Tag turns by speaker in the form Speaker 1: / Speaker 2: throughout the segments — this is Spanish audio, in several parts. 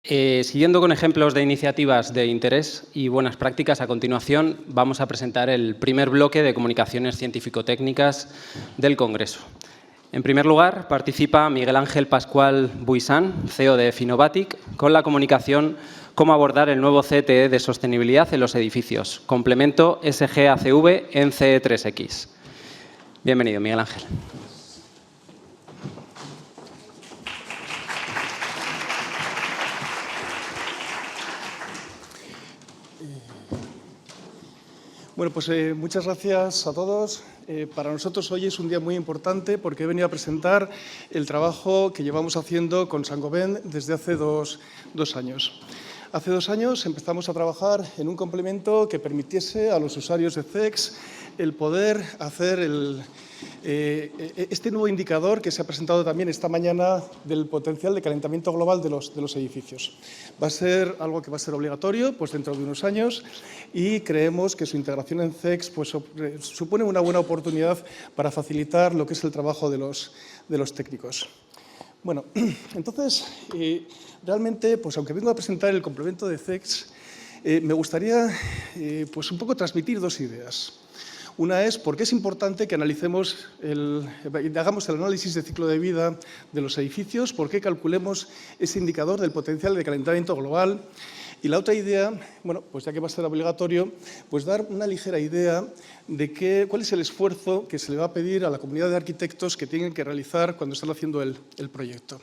Speaker 1: Siguiendo con ejemplos de iniciativas de interés y buenas prácticas, a continuación vamos a presentar el primer bloque de comunicaciones científico-técnicas del Congreso. En primer lugar, participa Miguel Ángel Pascual Buisán, CEO de Finovatic, con la comunicación Cómo abordar el nuevo CTE de sostenibilidad en los edificios, complemento SGACV en CE3X. Bienvenido, Miguel Ángel.
Speaker 2: Bueno, pues muchas gracias a todos. Para nosotros hoy es un día muy importante porque he venido a presentar el trabajo que llevamos haciendo con Saint-Gobain desde hace dos años. Hace 2 años empezamos a trabajar en un complemento que permitiese a los usuarios de CEX el poder hacer este nuevo indicador que se ha presentado también esta mañana del potencial de calentamiento global de los edificios. Va a ser algo que va a ser obligatorio pues, dentro de unos años y creemos que su integración en CEX pues, supone una buena oportunidad para facilitar lo que es el trabajo de los técnicos. Bueno, entonces, realmente, pues aunque vengo a presentar el complemento de CEX, me gustaría pues un poco transmitir 2 ideas. Una es por qué es importante que hagamos el análisis de ciclo de vida de los edificios, por qué calculemos ese indicador del potencial de calentamiento global. Y la otra idea, bueno, pues ya que va a ser obligatorio, pues dar una ligera idea de cuál es el esfuerzo que se le va a pedir a la comunidad de arquitectos que tienen que realizar cuando están haciendo el proyecto.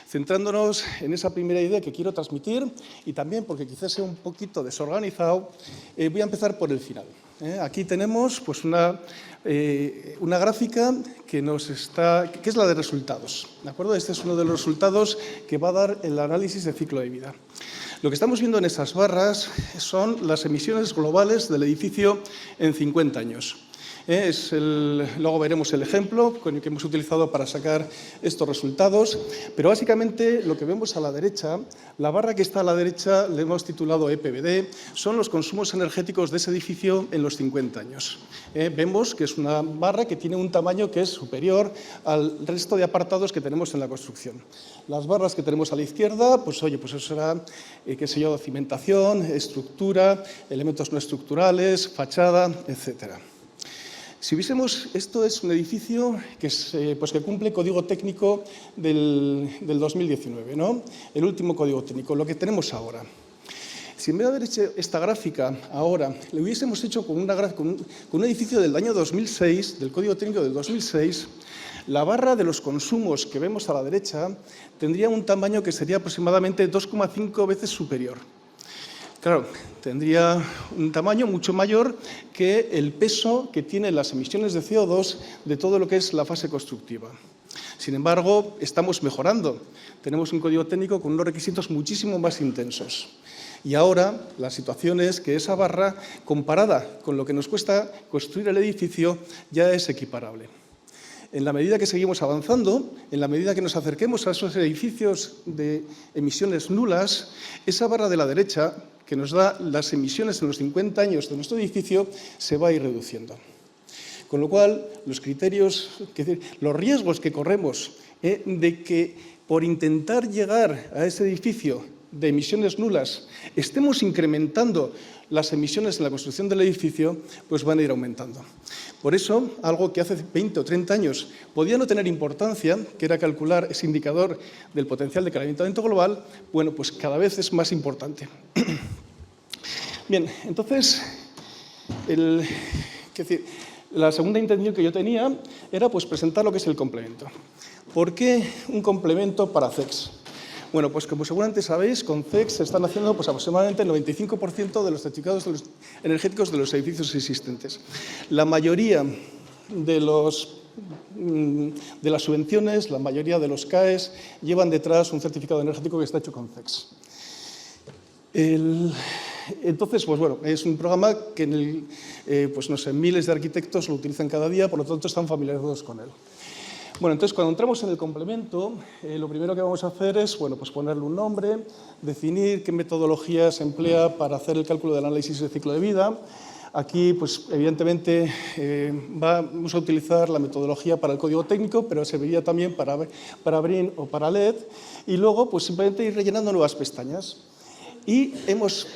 Speaker 2: Centrándonos en esa primera idea que quiero transmitir y también porque quizás sea un poquito desorganizado, voy a empezar por el final. Aquí tenemos pues, una gráfica que es la de resultados. ¿De acuerdo? Este es uno de los resultados que va a dar el análisis de ciclo de vida. Lo que estamos viendo en esas barras son las emisiones globales del edificio en 50 años. Luego veremos el ejemplo que hemos utilizado para sacar estos resultados, pero básicamente lo que vemos a la derecha, la barra que está a la derecha le hemos titulado EPBD, son los consumos energéticos de ese edificio en los 50 años. Vemos que es una barra que tiene un tamaño que es superior al resto de apartados que tenemos en la construcción. Las barras que tenemos a la izquierda, pues oye, pues eso será, qué sé yo, cimentación, estructura, elementos no estructurales, fachada, etcétera. Si viésemos, esto es un edificio que cumple código técnico del 2019, ¿no? El último código técnico, lo que tenemos ahora. Si en vez de haber hecho esta gráfica ahora, lo hubiésemos hecho con un edificio del año 2006, del código técnico del 2006, la barra de los consumos que vemos a la derecha tendría un tamaño que sería aproximadamente 2,5 veces superior. Claro, tendría un tamaño mucho mayor que el peso que tienen las emisiones de CO2 de todo lo que es la fase constructiva. Sin embargo, estamos mejorando. Tenemos un código técnico con unos requisitos muchísimo más intensos. Y ahora la situación es que esa barra, comparada con lo que nos cuesta construir el edificio, ya es equiparable. En la medida que seguimos avanzando, en la medida que nos acerquemos a esos edificios de emisiones nulas, esa barra de la derecha, que nos da las emisiones en los 50 años de nuestro edificio, se va a ir reduciendo. Con lo cual, los riesgos que corremos de que por intentar llegar a ese edificio de emisiones nulas estemos incrementando las emisiones en la construcción del edificio, pues van a ir aumentando. Por eso, algo que hace 20 o 30 años podía no tener importancia, que era calcular ese indicador del potencial de calentamiento global, bueno, pues cada vez es más importante. Bien, entonces, la segunda intención que yo tenía era pues, presentar lo que es el complemento. ¿Por qué un complemento para CEX? Bueno, pues como seguramente sabéis, con CEX se están haciendo pues, aproximadamente el 95% de los certificados energéticos de los edificios existentes. La mayoría de las subvenciones, la mayoría de los CAEs, llevan detrás un certificado energético que está hecho con CEX. Entonces, pues bueno, es un programa que pues no sé, miles de arquitectos lo utilizan cada día, por lo tanto están familiarizados con él. Bueno, entonces cuando entramos en el complemento, lo primero que vamos a hacer es bueno, pues ponerle un nombre, definir qué metodología se emplea para hacer el cálculo del análisis de ciclo de vida. Aquí, pues, evidentemente, vamos a utilizar la metodología para el código técnico, pero serviría también para Brin o para LED. Y luego, pues, simplemente ir rellenando nuevas pestañas. Y hemos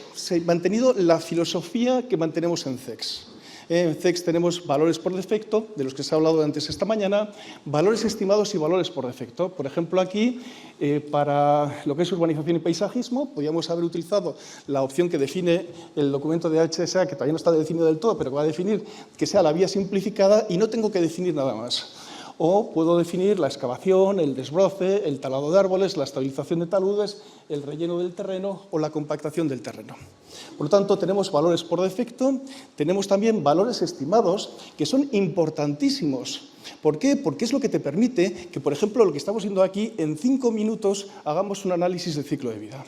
Speaker 2: mantenido la filosofía que mantenemos en CEX. En CEX tenemos valores por defecto, de los que se ha hablado antes esta mañana, valores estimados y valores por defecto. Por ejemplo, aquí, para lo que es urbanización y paisajismo, podríamos haber utilizado la opción que define el documento de HSA, que todavía no está definido del todo, pero que va a definir que sea la vía simplificada y no tengo que definir nada más. O puedo definir la excavación, el desbroce, el talado de árboles, la estabilización de taludes, el relleno del terreno o la compactación del terreno. Por lo tanto, tenemos valores por defecto, tenemos también valores estimados que son importantísimos. ¿Por qué? Porque es lo que te permite que, por ejemplo, lo que estamos viendo aquí, en 5 minutos hagamos un análisis de ciclo de vida.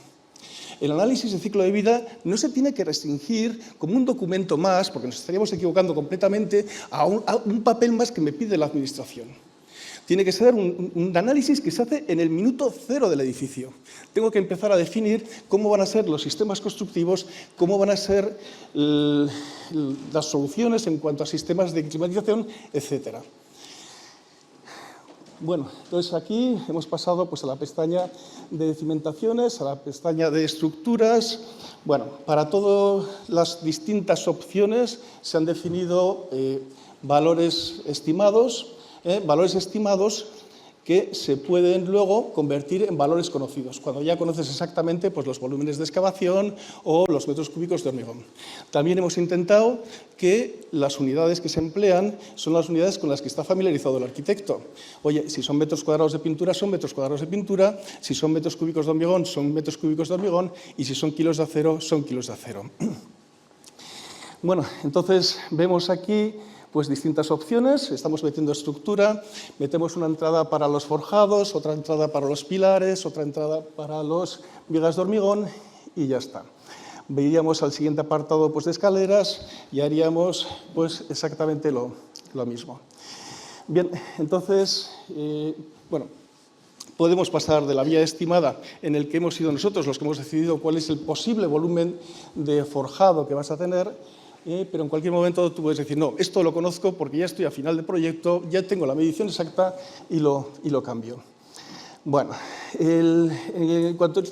Speaker 2: El análisis de ciclo de vida no se tiene que restringir como un documento más, porque nos estaríamos equivocando completamente, a un papel más que me pide la Administración. Tiene que ser un análisis que se hace en el minuto cero del edificio. Tengo que empezar a definir cómo van a ser los sistemas constructivos, cómo van a ser las soluciones en cuanto a sistemas de climatización, etcétera. Bueno, entonces aquí hemos pasado pues, a la pestaña de cimentaciones, a la pestaña de estructuras. Bueno, para todas las distintas opciones se han definido valores estimados que se pueden luego convertir en valores conocidos, cuando ya conoces exactamente pues, los volúmenes de excavación o los metros cúbicos de hormigón. También hemos intentado que las unidades que se emplean son las unidades con las que está familiarizado el arquitecto. Oye, si son metros cuadrados de pintura, son metros cuadrados de pintura, si son metros cúbicos de hormigón, son metros cúbicos de hormigón, y si son kilos de acero, son kilos de acero. Bueno, entonces vemos aquí pues distintas opciones, estamos metiendo estructura, metemos una entrada para los forjados, otra entrada para los pilares, otra entrada para los vigas de hormigón y ya está. Iríamos al siguiente apartado pues, de escaleras y haríamos pues, exactamente lo mismo. Bien, entonces, bueno, podemos pasar de la vía estimada en el que hemos sido nosotros los que hemos decidido cuál es el posible volumen de forjado que vas a tener, pero en cualquier momento tú puedes decir, no, esto lo conozco porque ya estoy a final de proyecto, ya tengo la medición exacta y lo cambio. Bueno, en cuanto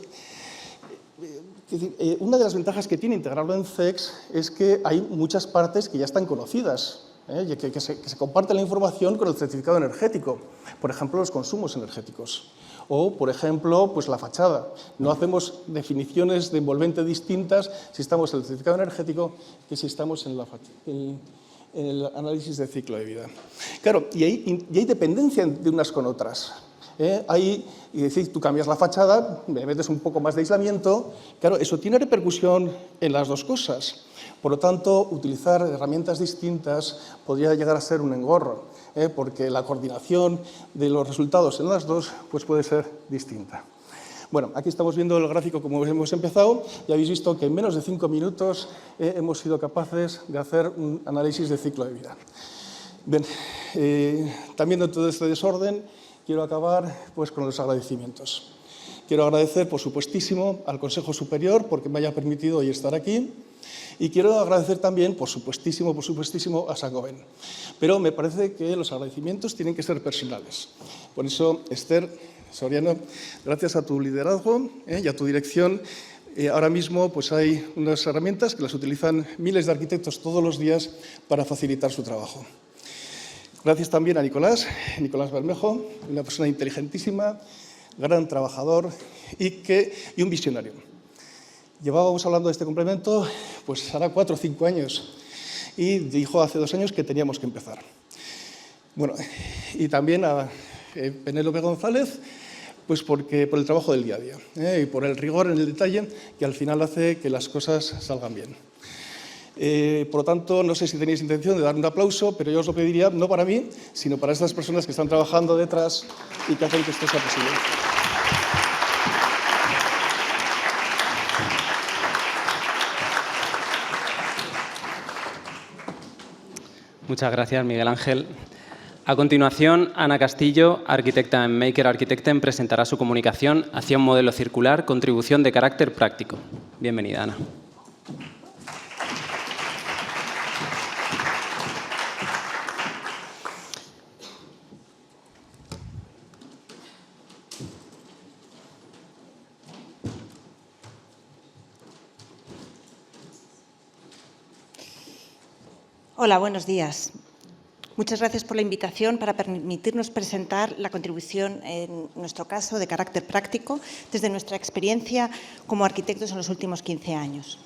Speaker 2: una de las ventajas que tiene integrarlo en CEX es que hay muchas partes que ya están conocidas, que se comparte la información con el certificado energético, por ejemplo, los consumos energéticos. O, por ejemplo, pues la fachada. No hacemos definiciones de envolvente distintas si estamos en el certificado energético que si estamos en el análisis de ciclo de vida. Claro, y hay dependencia de unas con otras. Y decir, tú cambias la fachada, le metes un poco más de aislamiento, claro, eso tiene repercusión en las dos cosas. Por lo tanto, utilizar herramientas distintas podría llegar a ser un engorro, porque la coordinación de los resultados en las dos pues puede ser distinta. Bueno, aquí estamos viendo el gráfico como hemos empezado. Ya habéis visto que en menos de 5 minutos hemos sido capaces de hacer un análisis de ciclo de vida. Bien, también dentro de este desorden quiero acabar pues, con los agradecimientos. Quiero agradecer, por supuestísimo, al Consejo Superior porque me haya permitido hoy estar aquí. Y quiero agradecer también, por supuestísimo, a Saint-Gobain. Pero me parece que los agradecimientos tienen que ser personales. Por eso, Esther Soriano, gracias a tu liderazgo y a tu dirección, ahora mismo pues, hay unas herramientas que las utilizan miles de arquitectos todos los días para facilitar su trabajo. Gracias también a Nicolás Bermejo, una persona inteligentísima, gran trabajador y un visionario. Llevábamos hablando de este complemento, pues hará 4 o 5 años, y dijo hace 2 años que teníamos que empezar. Bueno, y también a Penélope González, pues por el trabajo del día a día, y por el rigor en el detalle que al final hace que las cosas salgan bien. Por lo tanto, no sé si tenéis intención de dar un aplauso, pero yo os lo pediría, no para mí, sino para estas personas que están trabajando detrás y que hacen que esto sea posible.
Speaker 1: Muchas gracias, Miguel Ángel. A continuación, Ana Castillo, arquitecta en Maker Architecten, presentará su comunicación hacia un modelo circular, contribución de carácter práctico. Bienvenida, Ana.
Speaker 3: Hola, buenos días. Muchas gracias por la invitación para permitirnos presentar la contribución, en nuestro caso, de carácter práctico, desde nuestra experiencia como arquitectos en los últimos 15 años.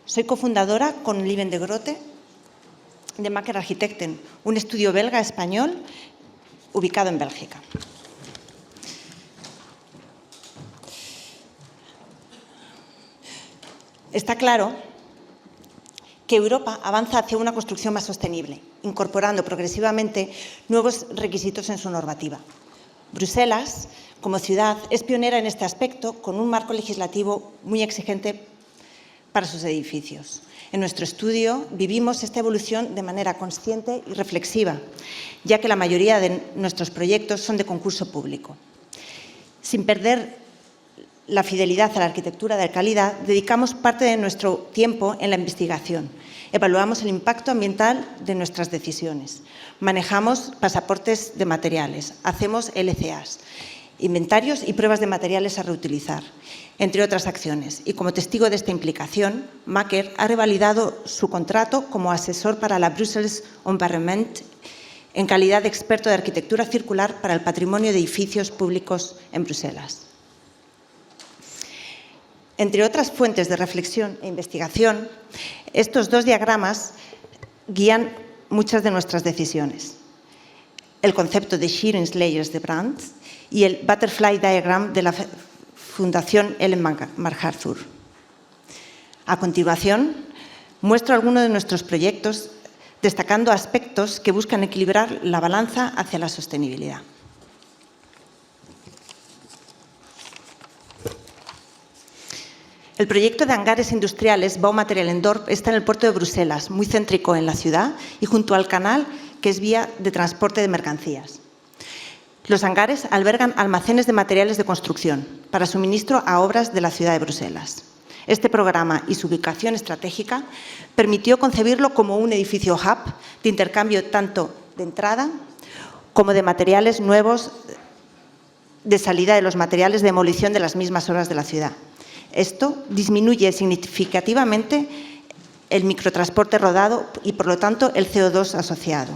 Speaker 3: Soy cofundadora con Lieven de Grote de Maker Architecten, un estudio belga-español ubicado en Bélgica. Está claro que Europa avanza hacia una construcción más sostenible, incorporando progresivamente nuevos requisitos en su normativa. Bruselas, como ciudad, es pionera en este aspecto, con un marco legislativo muy exigente para sus edificios. En nuestro estudio vivimos esta evolución de manera consciente y reflexiva, ya que la mayoría de nuestros proyectos son de concurso público. Sin perder la fidelidad a la arquitectura de calidad, dedicamos parte de nuestro tiempo en la investigación. Evaluamos el impacto ambiental de nuestras decisiones. Manejamos pasaportes de materiales. Hacemos LCAs, inventarios y pruebas de materiales a reutilizar, entre otras acciones. Y como testigo de esta implicación, Maker ha revalidado su contrato como asesor para la Brussels Environment en calidad de experto de arquitectura circular para el patrimonio de edificios públicos en Bruselas. Entre otras fuentes de reflexión e investigación, estos dos diagramas guían muchas de nuestras decisiones. El concepto de Shearing Layers de Brandt y el Butterfly Diagram de la Fundación Ellen MacArthur. A continuación, muestro algunos de nuestros proyectos, destacando aspectos que buscan equilibrar la balanza hacia la sostenibilidad. El proyecto de hangares industriales Baumaterial en Dorp está en el puerto de Bruselas, muy céntrico en la ciudad y junto al canal, que es vía de transporte de mercancías. Los hangares albergan almacenes de materiales de construcción para suministro a obras de la ciudad de Bruselas. Este programa y su ubicación estratégica permitió concebirlo como un edificio hub de intercambio tanto de entrada como de materiales nuevos, de salida de los materiales de demolición de las mismas obras de la ciudad. Esto disminuye significativamente el microtransporte rodado y, por lo tanto, el CO2 asociado.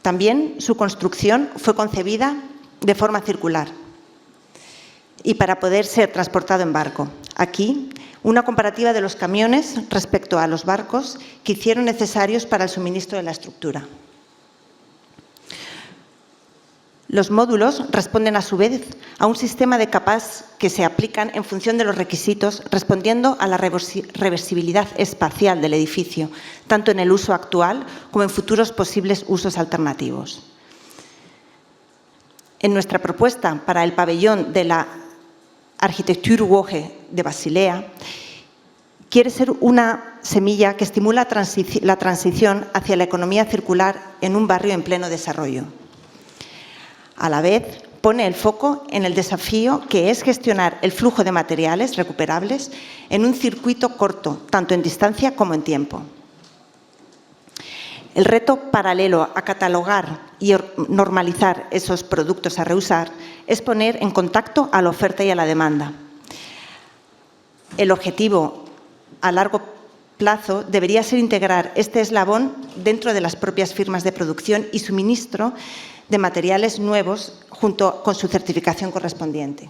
Speaker 3: También su construcción fue concebida de forma circular y para poder ser transportado en barco. Aquí, una comparativa de los camiones respecto a los barcos que hicieron necesarios para el suministro de la estructura. Los módulos responden a su vez a un sistema de capas que se aplican en función de los requisitos, respondiendo a la reversibilidad espacial del edificio, tanto en el uso actual como en futuros posibles usos alternativos. En nuestra propuesta para el pabellón de la Architekturwoche de Basilea, quiere ser una semilla que estimula la transición hacia la economía circular en un barrio en pleno desarrollo. A la vez, pone el foco en el desafío que es gestionar el flujo de materiales recuperables en un circuito corto, tanto en distancia como en tiempo. El reto paralelo a catalogar y normalizar esos productos a reusar es poner en contacto a la oferta y a la demanda. El objetivo a largo plazo debería ser integrar este eslabón dentro de las propias firmas de producción y suministro de materiales nuevos junto con su certificación correspondiente.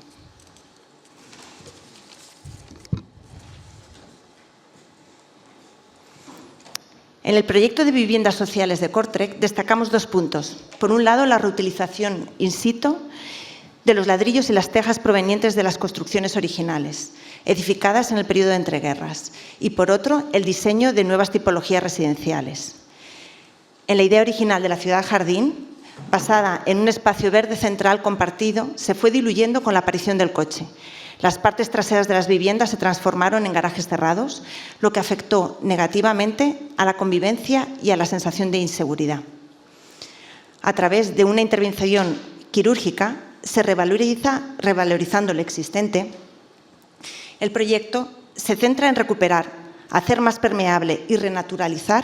Speaker 3: En el proyecto de viviendas sociales de Kortrijk destacamos dos puntos. Por un lado, la reutilización in situ de los ladrillos y las tejas provenientes de las construcciones originales, edificadas en el periodo de entreguerras. Y por otro, el diseño de nuevas tipologías residenciales. En la idea original de la ciudad jardín, basada en un espacio verde central compartido, se fue diluyendo con la aparición del coche. Las partes traseras de las viviendas se transformaron en garajes cerrados, lo que afectó negativamente a la convivencia y a la sensación de inseguridad. A través de una intervención quirúrgica, se revalorizando lo existente, el proyecto se centra en recuperar, hacer más permeable y renaturalizar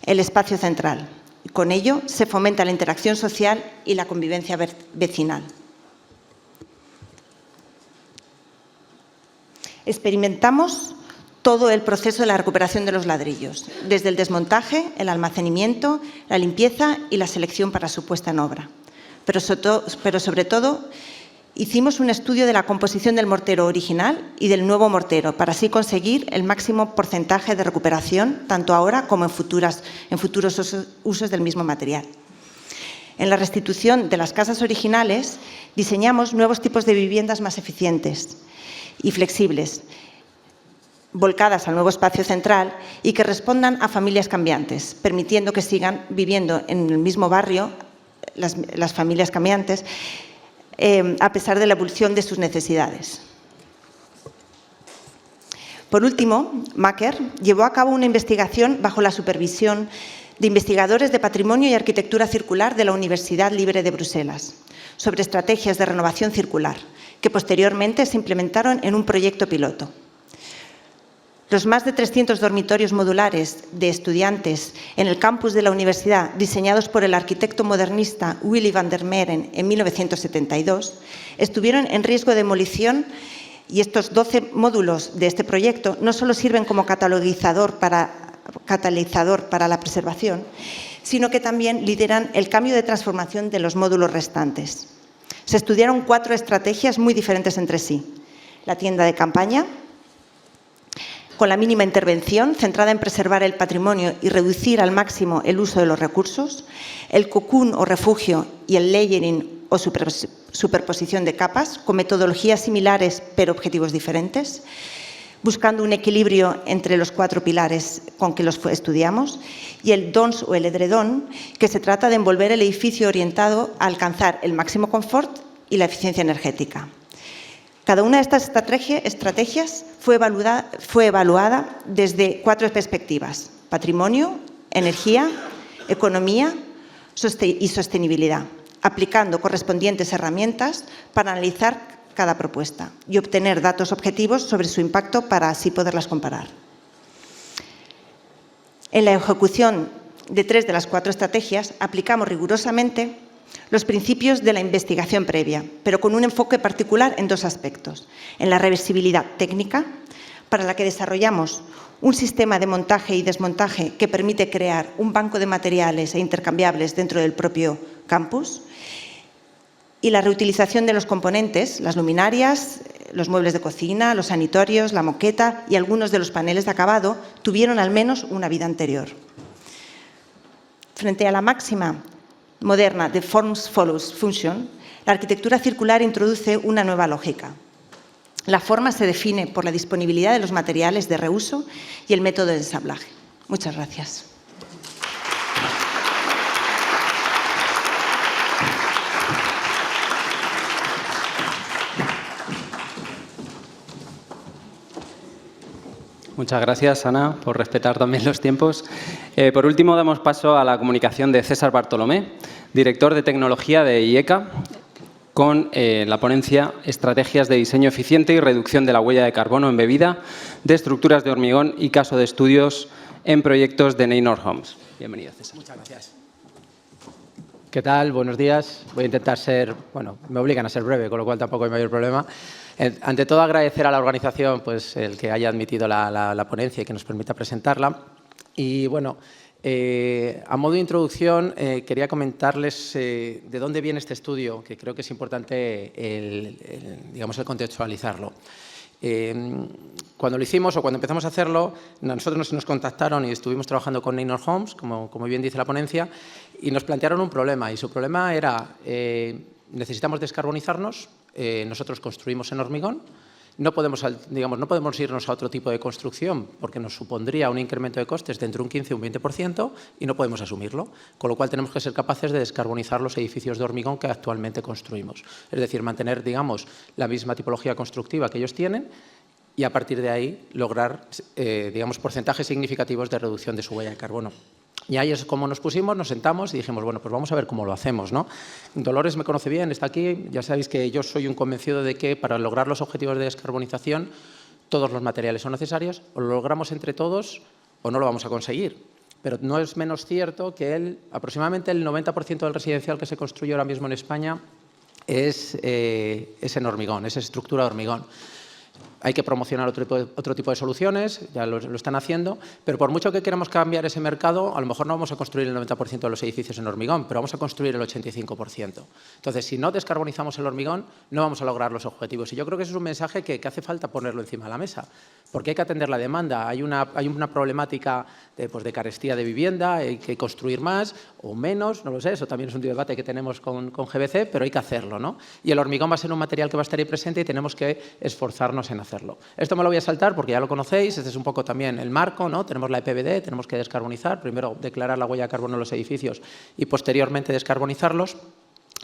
Speaker 3: el espacio central. Con ello, se fomenta la interacción social y la convivencia vecinal. Experimentamos todo el proceso de la recuperación de los ladrillos, desde el desmontaje, el almacenamiento, la limpieza y la selección para su puesta en obra. Pero sobre todo, hicimos un estudio de la composición del mortero original y del nuevo mortero, para así conseguir el máximo porcentaje de recuperación, tanto ahora como en futuros usos del mismo material. En la restitución de las casas originales, diseñamos nuevos tipos de viviendas más eficientes y flexibles, volcadas al nuevo espacio central y que respondan a familias cambiantes, permitiendo que sigan viviendo en el mismo barrio las familias cambiantes, a pesar de la evolución de sus necesidades. Por último, Maker llevó a cabo una investigación bajo la supervisión de investigadores de Patrimonio y Arquitectura Circular de la Universidad Libre de Bruselas, sobre estrategias de renovación circular, que posteriormente se implementaron en un proyecto piloto. Los más de 300 dormitorios modulares de estudiantes en el campus de la universidad, diseñados por el arquitecto modernista Willy van der Meren en 1972, estuvieron en riesgo de demolición, y estos 12 módulos de este proyecto no solo sirven como catalizador para la preservación, sino que también lideran el cambio de transformación de los módulos restantes. Se estudiaron 4 estrategias muy diferentes entre sí. La tienda de campaña, con la mínima intervención, centrada en preservar el patrimonio y reducir al máximo el uso de los recursos, el cocoon o refugio y el layering o superposición de capas, con metodologías similares pero objetivos diferentes, buscando un equilibrio entre los 4 pilares con que los estudiamos, y el DONS o el edredón, que se trata de envolver el edificio orientado a alcanzar el máximo confort y la eficiencia energética. Cada una de estas estrategias fue evaluada desde 4 perspectivas: patrimonio, energía, economía y sostenibilidad, aplicando correspondientes herramientas para analizar cada propuesta y obtener datos objetivos sobre su impacto para así poderlas comparar. En la ejecución de 3 de las 4 estrategias aplicamos rigurosamente los principios de la investigación previa, pero con un enfoque particular en 2 aspectos: en la reversibilidad técnica, para la que desarrollamos un sistema de montaje y desmontaje que permite crear un banco de materiales e intercambiables dentro del propio campus, y la reutilización de los componentes, las luminarias, los muebles de cocina, los sanitorios, la moqueta y algunos de los paneles de acabado tuvieron al menos una vida anterior. Frente a la máxima moderna de Forms Follows Function, la arquitectura circular introduce una nueva lógica. La forma se define por la disponibilidad de los materiales de reuso y el método de ensamblaje. Muchas gracias.
Speaker 1: Muchas gracias, Ana, por respetar también los tiempos. Por último, damos paso a la comunicación de César Bartolomé, director de tecnología de IECA, con la ponencia Estrategias de diseño eficiente y reducción de la huella de carbono embebida de estructuras de hormigón y caso de estudios en proyectos de Neinor Homes. Bienvenido, César.
Speaker 4: Muchas gracias. ¿Qué tal? Buenos días. Voy a intentar me obligan a ser breve, con lo cual tampoco hay mayor problema. Ante todo, agradecer a la organización pues, el que haya admitido la ponencia y que nos permita presentarla. Y bueno, a modo de introducción, quería comentarles de dónde viene este estudio, que creo que es importante digamos, el contextualizarlo. Cuando lo hicimos o cuando empezamos a hacerlo, nosotros nos contactaron y estuvimos trabajando con Neinor Homes, como bien dice la ponencia, y nos plantearon un problema. Y su problema era, necesitamos descarbonizarnos, nosotros construimos en hormigón, no podemos irnos a otro tipo de construcción porque nos supondría un incremento de costes de entre un 15 y un 20% y no podemos asumirlo, con lo cual tenemos que ser capaces de descarbonizar los edificios de hormigón que actualmente construimos. Es decir, mantener, digamos, la misma tipología constructiva que ellos tienen y a partir de ahí lograr, digamos, porcentajes significativos de reducción de su huella de carbono. Y ahí es como nos pusimos, nos sentamos y dijimos, bueno, pues vamos a ver cómo lo hacemos, ¿no? Dolores me conoce bien, está aquí. Ya sabéis que yo soy un convencido de que para lograr los objetivos de descarbonización todos los materiales son necesarios, o lo logramos entre todos o no lo vamos a conseguir. Pero no es menos cierto que aproximadamente el 90% del residencial que se construye ahora mismo en España es en hormigón, es estructura de hormigón. Hay que promocionar otro tipo de soluciones, ya lo están haciendo, pero por mucho que queramos cambiar ese mercado, a lo mejor no vamos a construir el 90% de los edificios en hormigón, pero vamos a construir el 85%. Entonces, si no descarbonizamos el hormigón, no vamos a lograr los objetivos. Y yo creo que ese es un mensaje que hace falta ponerlo encima de la mesa, porque hay que atender la demanda. Hay una problemática de carestía de vivienda, hay que construir más o menos, no lo sé, eso también es un debate que tenemos con GBC, pero hay que hacerlo, ¿no? Y el hormigón va a ser un material que va a estar ahí presente y tenemos que esforzarnos en hacerlo. Esto me lo voy a saltar porque ya lo conocéis, este es un poco también el marco, ¿no? Tenemos la EPBD, tenemos que descarbonizar, primero declarar la huella de carbono en los edificios y posteriormente descarbonizarlos.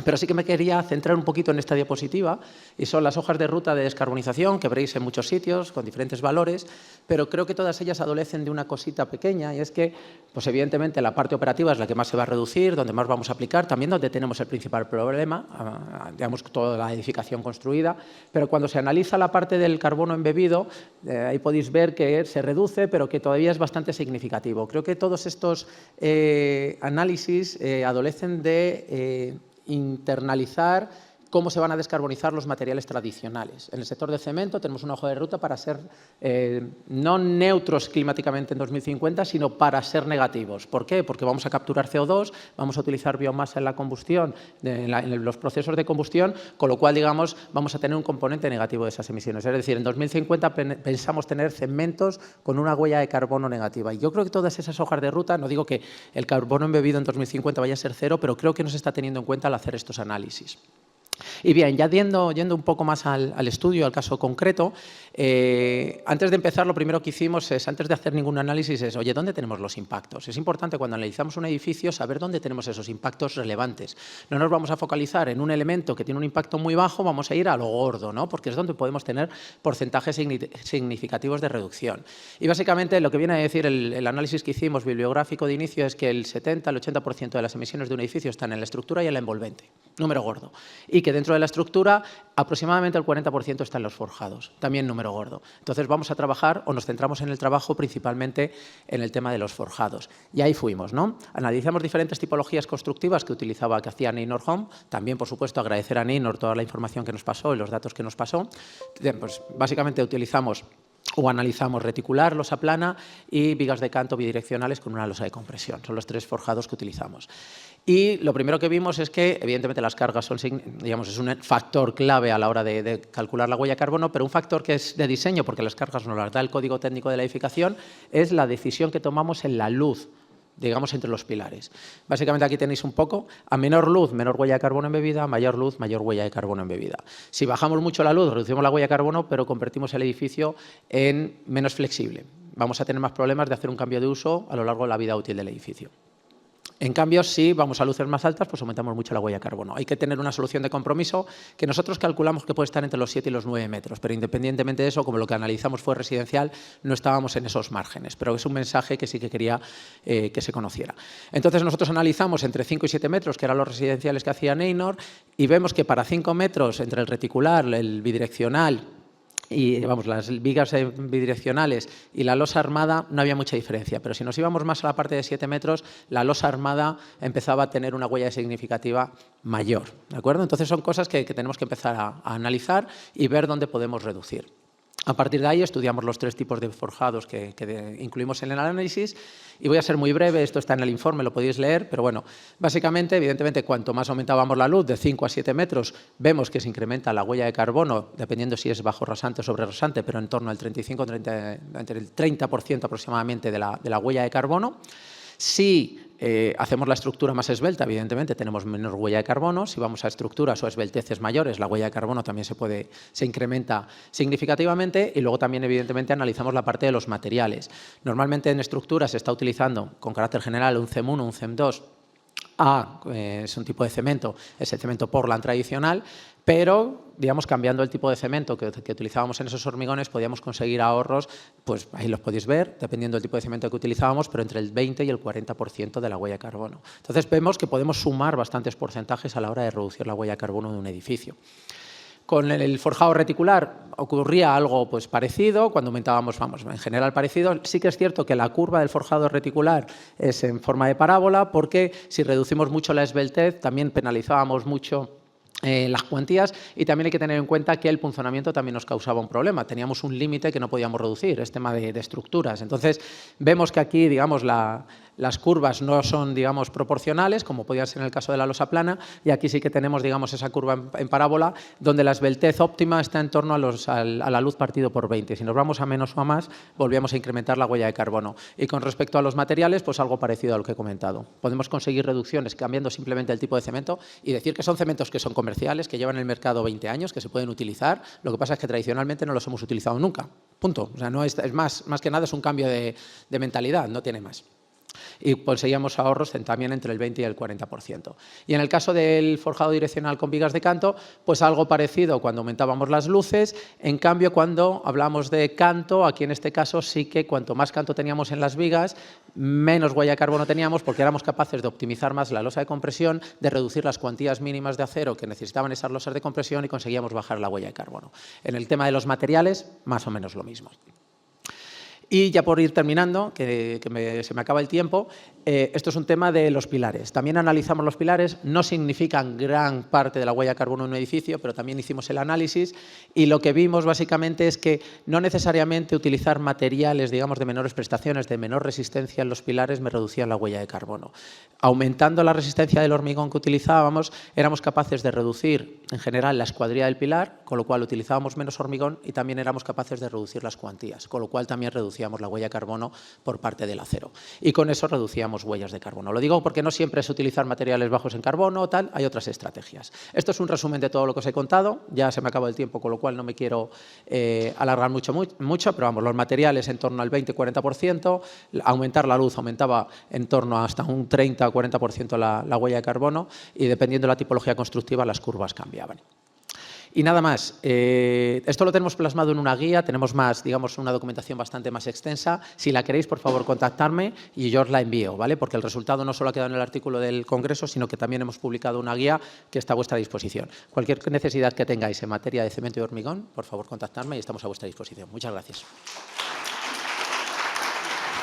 Speaker 4: Pero sí que me quería centrar un poquito en esta diapositiva y son las hojas de ruta de descarbonización que veréis en muchos sitios con diferentes valores, pero creo que todas ellas adolecen de una cosita pequeña y es que, pues evidentemente, la parte operativa es la que más se va a reducir, donde más vamos a aplicar, también donde tenemos el principal problema, digamos, toda la edificación construida, pero cuando se analiza la parte del carbono embebido, ahí podéis ver que se reduce, pero que todavía es bastante significativo. Creo que todos estos análisis adolecen de internalizar cómo se van a descarbonizar los materiales tradicionales. En el sector del cemento tenemos una hoja de ruta para ser no neutros climáticamente en 2050, sino para ser negativos. ¿Por qué? Porque vamos a capturar CO2, vamos a utilizar biomasa en la combustión, en los procesos de combustión, con lo cual, digamos, vamos a tener un componente negativo de esas emisiones. Es decir, en 2050 pensamos tener cementos con una huella de carbono negativa. Y yo creo que todas esas hojas de ruta, no digo que el carbono embebido en 2050 vaya a ser cero, pero creo que no se está teniendo en cuenta al hacer estos análisis. Y bien, ya yendo un poco más al estudio, al caso concreto, antes de empezar, lo primero que hicimos es, antes de hacer ningún análisis, es, oye, ¿dónde tenemos los impactos? Es importante cuando analizamos un edificio saber dónde tenemos esos impactos relevantes. No nos vamos a focalizar en un elemento que tiene un impacto muy bajo, vamos a ir a lo gordo, ¿no? Porque es donde podemos tener porcentajes significativos de reducción. Y básicamente lo que viene a decir el análisis que hicimos bibliográfico de inicio es que el 70 al 80% de las emisiones de un edificio están en la estructura y en la envolvente, número gordo. Y que dentro de la estructura aproximadamente el 40% está en los forjados, también número gordo. Entonces vamos a trabajar o nos centramos en el trabajo principalmente en el tema de los forjados. Y ahí fuimos, ¿no? Analizamos diferentes tipologías constructivas que hacía Neinor Home. También, por supuesto, agradecer a Neinor toda la información que nos pasó y los datos que nos pasó. Pues básicamente utilizamos o analizamos reticular, losa plana y vigas de canto bidireccionales con una losa de compresión. Son los tres forjados que utilizamos. Y lo primero que vimos es que, evidentemente, las cargas son, digamos, es un factor clave a la hora de calcular la huella de carbono, pero un factor que es de diseño, porque las cargas nos las da el código técnico de la edificación, es la decisión que tomamos en la luz, digamos, entre los pilares. Básicamente aquí tenéis un poco, a menor luz, menor huella de carbono embebida, a mayor luz, mayor huella de carbono embebida. Si bajamos mucho la luz, reducimos la huella de carbono, pero convertimos el edificio en menos flexible. Vamos a tener más problemas de hacer un cambio de uso a lo largo de la vida útil del edificio. En cambio, si vamos a luces más altas, pues aumentamos mucho la huella de carbono. Hay que tener una solución de compromiso que nosotros calculamos que puede estar entre los 7 y los 9 metros, pero independientemente de eso, como lo que analizamos fue residencial, no estábamos en esos márgenes, pero es un mensaje que sí que quería que se conociera. Entonces, nosotros analizamos entre 5 y 7 metros, que eran los residenciales que hacía Neinor, y vemos que para 5 metros, entre el reticular, el bidireccional y vamos, las vigas bidireccionales y la losa armada no había mucha diferencia, pero si nos íbamos más a la parte de 7 metros, la losa armada empezaba a tener una huella significativa mayor, ¿de acuerdo? Entonces son cosas que tenemos que empezar a analizar y ver dónde podemos reducir. A partir de ahí estudiamos los 3 tipos de forjados que incluimos en el análisis y voy a ser muy breve, esto está en el informe, lo podéis leer, pero bueno, básicamente, evidentemente, cuanto más aumentábamos la luz, de 5 a 7 metros, vemos que se incrementa la huella de carbono, dependiendo si es bajo rasante o sobre rasante, pero en torno al entre el 30% aproximadamente de la huella de carbono. Si hacemos la estructura más esbelta, evidentemente tenemos menor huella de carbono. Si vamos a estructuras o esbelteces mayores, la huella de carbono también se incrementa significativamente. Y luego también, evidentemente, analizamos la parte de los materiales. Normalmente en estructuras se está utilizando, con carácter general, un CEM 1, un CEM 2. Es un tipo de cemento, es el cemento Portland tradicional, pero, digamos, cambiando el tipo de cemento que utilizábamos en esos hormigones, podíamos conseguir ahorros, pues ahí los podéis ver, dependiendo del tipo de cemento que utilizábamos, pero entre el 20 y el 40% de la huella de carbono. Entonces, vemos que podemos sumar bastantes porcentajes a la hora de reducir la huella de carbono de un edificio. Con el forjado reticular ocurría algo pues parecido, cuando aumentábamos, en general parecido. Sí que es cierto que la curva del forjado reticular es en forma de parábola, porque si reducimos mucho la esbeltez, también penalizábamos mucho las cuantías, y también hay que tener en cuenta que el punzonamiento también nos causaba un problema. Teníamos un límite que no podíamos reducir, es tema de estructuras. Entonces, vemos que aquí, digamos, las curvas no son, digamos, proporcionales, como podía ser en el caso de la losa plana, y aquí sí que tenemos, digamos, esa curva en parábola, donde la esbeltez óptima está en torno a la luz partido por 20. Si nos vamos a menos o a más, volvíamos a incrementar la huella de carbono. Y con respecto a los materiales, pues algo parecido a lo que he comentado. Podemos conseguir reducciones cambiando simplemente el tipo de cemento y decir que son cementos que son comerciales, que llevan en el mercado 20 años, que se pueden utilizar. Lo que pasa es que tradicionalmente no los hemos utilizado nunca. Punto. O sea, no es más que nada es un cambio de mentalidad, no tiene más. Y conseguíamos ahorros también entre el 20 y el 40%. Y en el caso del forjado direccional con vigas de canto, pues algo parecido cuando aumentábamos las luces. En cambio, cuando hablamos de canto, aquí en este caso sí que cuanto más canto teníamos en las vigas, menos huella de carbono teníamos, porque éramos capaces de optimizar más la losa de compresión, de reducir las cuantías mínimas de acero que necesitaban esas losas de compresión, y conseguíamos bajar la huella de carbono. En el tema de los materiales, más o menos lo mismo. Y ya por ir terminando, que se me acaba el tiempo, esto es un tema de los pilares. También analizamos los pilares, no significan gran parte de la huella de carbono en un edificio, pero también hicimos el análisis, y lo que vimos básicamente es que no necesariamente utilizar materiales, digamos, de menores prestaciones, de menor resistencia en los pilares, me reducían la huella de carbono. Aumentando la resistencia del hormigón que utilizábamos, éramos capaces de reducir en general la escuadría del pilar, con lo cual utilizábamos menos hormigón, y también éramos capaces de reducir las cuantías, con lo cual también reducíamos la huella de carbono por parte del acero. Y con eso reducíamos huellas de carbono. Lo digo porque no siempre es utilizar materiales bajos en carbono o tal, hay otras estrategias. Esto es un resumen de todo lo que os he contado, ya se me acabó el tiempo, con lo cual no me quiero alargar mucho, pero vamos, los materiales en torno al 20-40%, aumentar la luz aumentaba en torno a hasta un 30-40% la huella de carbono, y dependiendo de la tipología constructiva las curvas cambiaban. Y nada más, esto lo tenemos plasmado en una guía, tenemos más, digamos, una documentación bastante más extensa. Si la queréis, por favor, contactarme y yo os la envío, ¿vale? Porque el resultado no solo ha quedado en el artículo del Congreso, sino que también hemos publicado una guía que está a vuestra disposición. Cualquier necesidad que tengáis en materia de cemento y hormigón, por favor, contactarme y estamos a vuestra disposición. Muchas gracias.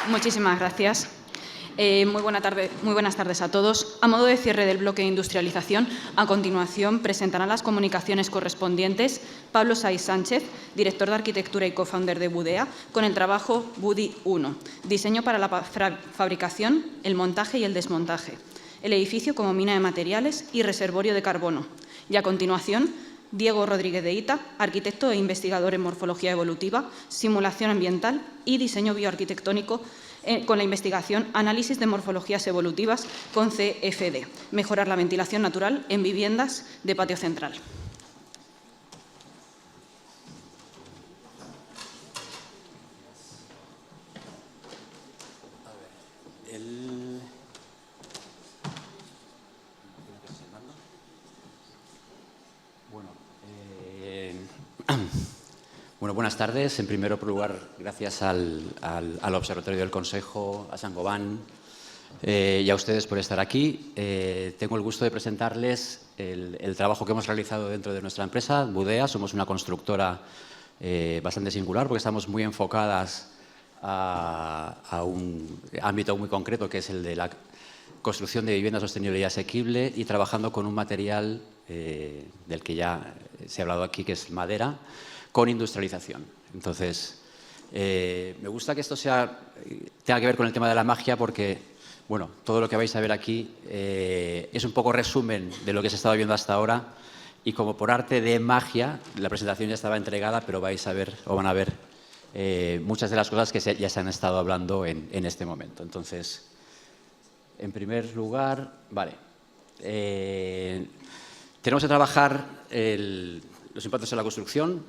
Speaker 5: Muchísimas gracias. Muy buenas tardes a todos. A modo de cierre del bloque de industrialización, a continuación presentarán las comunicaciones correspondientes Pablo Saiz Sánchez, director de arquitectura y co-founder de Budea, con el trabajo Budi 1, diseño para la fabricación, el montaje y el desmontaje, el edificio como mina de materiales y reservorio de carbono. Y a continuación, Diego Rodríguez de Ita, arquitecto e investigador en morfología evolutiva, simulación ambiental y diseño bioarquitectónico, con la investigación Análisis de morfologías evolutivas con CFD, mejorar la ventilación natural en viviendas de patio central.
Speaker 6: Bueno, buenas tardes. En primer lugar, gracias al Observatorio del Consejo, a Saint-Gobain y a ustedes por estar aquí. Tengo el gusto de presentarles el trabajo que hemos realizado dentro de nuestra empresa, Budea. Somos una constructora bastante singular porque estamos muy enfocadas a un ámbito muy concreto, que es el de la construcción de vivienda sostenible y asequible, y trabajando con un material del que ya se ha hablado aquí, que es madera, con industrialización. Entonces, me gusta que esto tenga que ver con el tema de la magia, porque, bueno, todo lo que vais a ver aquí es un poco resumen de lo que se ha estado viendo hasta ahora, y como por arte de magia, la presentación ya estaba entregada, pero vais a ver, o van a ver, muchas de las cosas que ya se han estado hablando en este momento. Entonces, en primer lugar, vale, tenemos que trabajar los impactos en la construcción.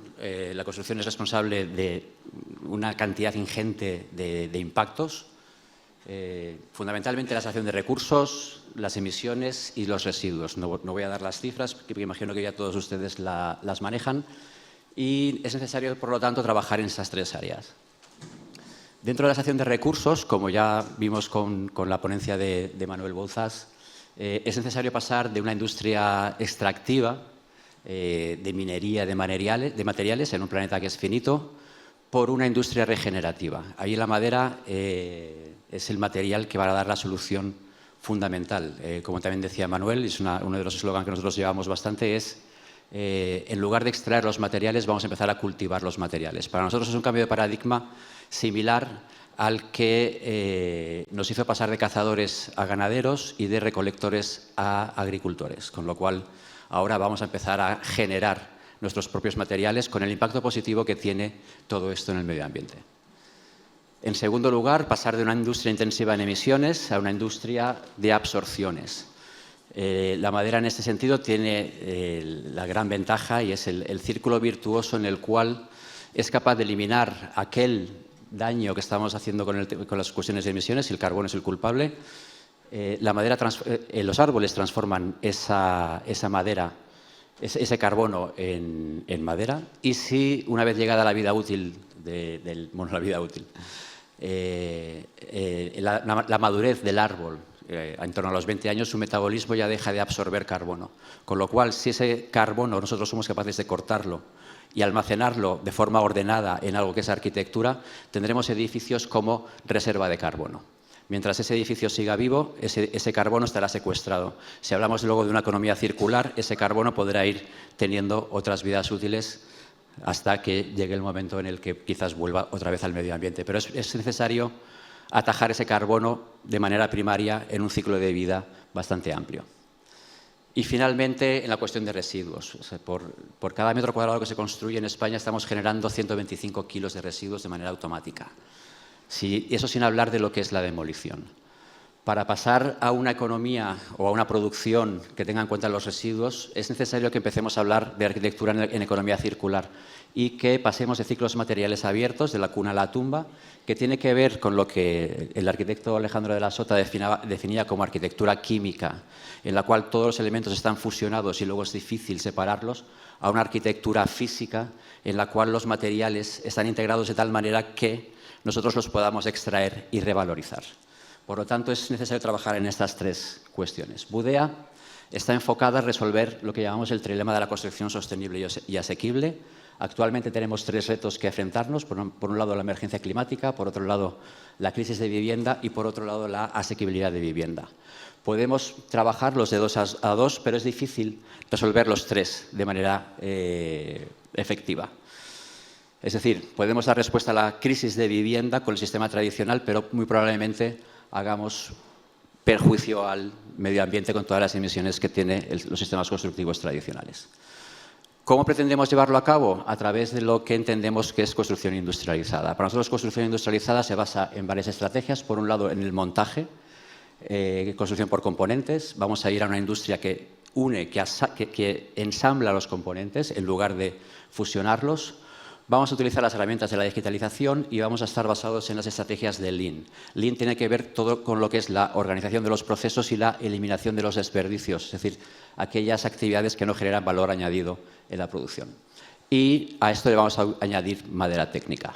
Speaker 6: La construcción es responsable de una cantidad ingente de impactos, fundamentalmente la extracción de recursos, las emisiones y los residuos. No voy a dar las cifras, porque me imagino que ya todos ustedes las manejan, y es necesario, por lo tanto, trabajar en esas tres áreas. Dentro de la extracción de recursos, como ya vimos con la ponencia de Manuel Bouzas, es necesario pasar de una industria extractiva de minería de materiales en un planeta que es finito, por una industria regenerativa. Ahí la madera es el material que va a dar la solución fundamental. Como también decía Manuel, es uno de los eslogans que nosotros llevamos bastante, es en lugar de extraer los materiales, vamos a empezar a cultivar los materiales. Para nosotros es un cambio de paradigma similar al que nos hizo pasar de cazadores a ganaderos y de recolectores a agricultores, con lo cual ahora vamos a empezar a generar nuestros propios materiales con el impacto positivo que tiene todo esto en el medio ambiente. En segundo lugar, pasar de una industria intensiva en emisiones a una industria de absorciones. La madera en este sentido tiene la gran ventaja y es el círculo virtuoso en el cual es capaz de eliminar aquel daño que estamos haciendo con las cuestiones de emisiones, si el carbono es el culpable. Los árboles transforman esa madera, ese carbono en madera, y si una vez llegada la vida útil, la madurez del árbol, en torno a los 20 años, su metabolismo ya deja de absorber carbono. Con lo cual, si ese carbono nosotros somos capaces de cortarlo y almacenarlo de forma ordenada en algo que es arquitectura, tendremos edificios como reserva de carbono. Mientras ese edificio siga vivo, ese carbono estará secuestrado. Si hablamos luego de una economía circular, ese carbono podrá ir teniendo otras vidas útiles hasta que llegue el momento en el que quizás vuelva otra vez al medio ambiente. Pero es necesario atajar ese carbono de manera primaria en un ciclo de vida bastante amplio. Y finalmente, en la cuestión de residuos. O sea, por cada metro cuadrado que se construye en España estamos generando 125 kilos de residuos de manera automática. Eso sin hablar de lo que es la demolición. Para pasar a una economía o a una producción que tenga en cuenta los residuos, es necesario que empecemos a hablar de arquitectura en economía circular y que pasemos de ciclos materiales abiertos, de la cuna a la tumba, que tiene que ver con lo que el arquitecto Alejandro de la Sota definía como arquitectura química, en la cual todos los elementos están fusionados y luego es difícil separarlos, a una arquitectura física en la cual los materiales están integrados de tal manera que nosotros los podamos extraer y revalorizar. Por lo tanto, es necesario trabajar en estas tres cuestiones. Budea está enfocada a resolver lo que llamamos el trilema de la construcción sostenible y asequible. Actualmente tenemos tres retos que enfrentarnos. Por un lado, la emergencia climática, por otro lado, la crisis de vivienda y, por otro lado, la asequibilidad de vivienda. Podemos trabajarlos de dos a dos, pero es difícil resolver los tres de manera efectiva. Es decir, podemos dar respuesta a la crisis de vivienda con el sistema tradicional, pero muy probablemente hagamos perjuicio al medio ambiente con todas las emisiones que tienen los sistemas constructivos tradicionales. ¿Cómo pretendemos llevarlo a cabo? A través de lo que entendemos que es construcción industrializada. Para nosotros, construcción industrializada se basa en varias estrategias. Por un lado, en el montaje, construcción por componentes. Vamos a ir a una industria que une, que ensambla los componentes en lugar de fusionarlos. Vamos a utilizar las herramientas de la digitalización y vamos a estar basados en las estrategias de Lean. Lean tiene que ver todo con lo que es la organización de los procesos y la eliminación de los desperdicios, es decir, aquellas actividades que no generan valor añadido en la producción. Y a esto le vamos a añadir madera técnica.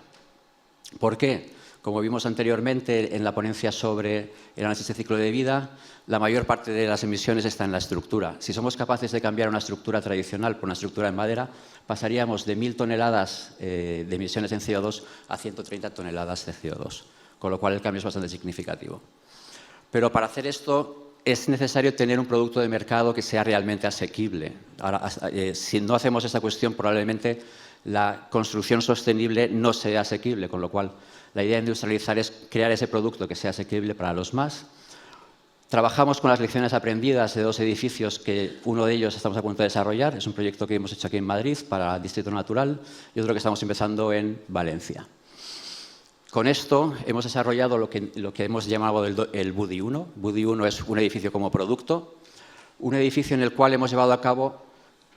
Speaker 6: ¿Por qué? Como vimos anteriormente en la ponencia sobre el análisis de ciclo de vida, la mayor parte de las emisiones está en la estructura. Si somos capaces de cambiar una estructura tradicional por una estructura en madera, pasaríamos de 1000 toneladas de emisiones en CO2 a 130 toneladas de CO2, con lo cual el cambio es bastante significativo. Pero para hacer esto es necesario tener un producto de mercado que sea realmente asequible. Ahora, si no hacemos esta cuestión, probablemente la construcción sostenible no sea asequible, con lo cual la idea de industrializar es crear ese producto que sea asequible para los más. Trabajamos con las lecciones aprendidas de dos edificios que uno de ellos estamos a punto de desarrollar. Es un proyecto que hemos hecho aquí en Madrid para el Distrito Natural y otro que estamos empezando en Valencia. Con esto hemos desarrollado lo que hemos llamado el BUDI 1. BUDI 1 es un edificio como producto, un edificio en el cual hemos llevado a cabo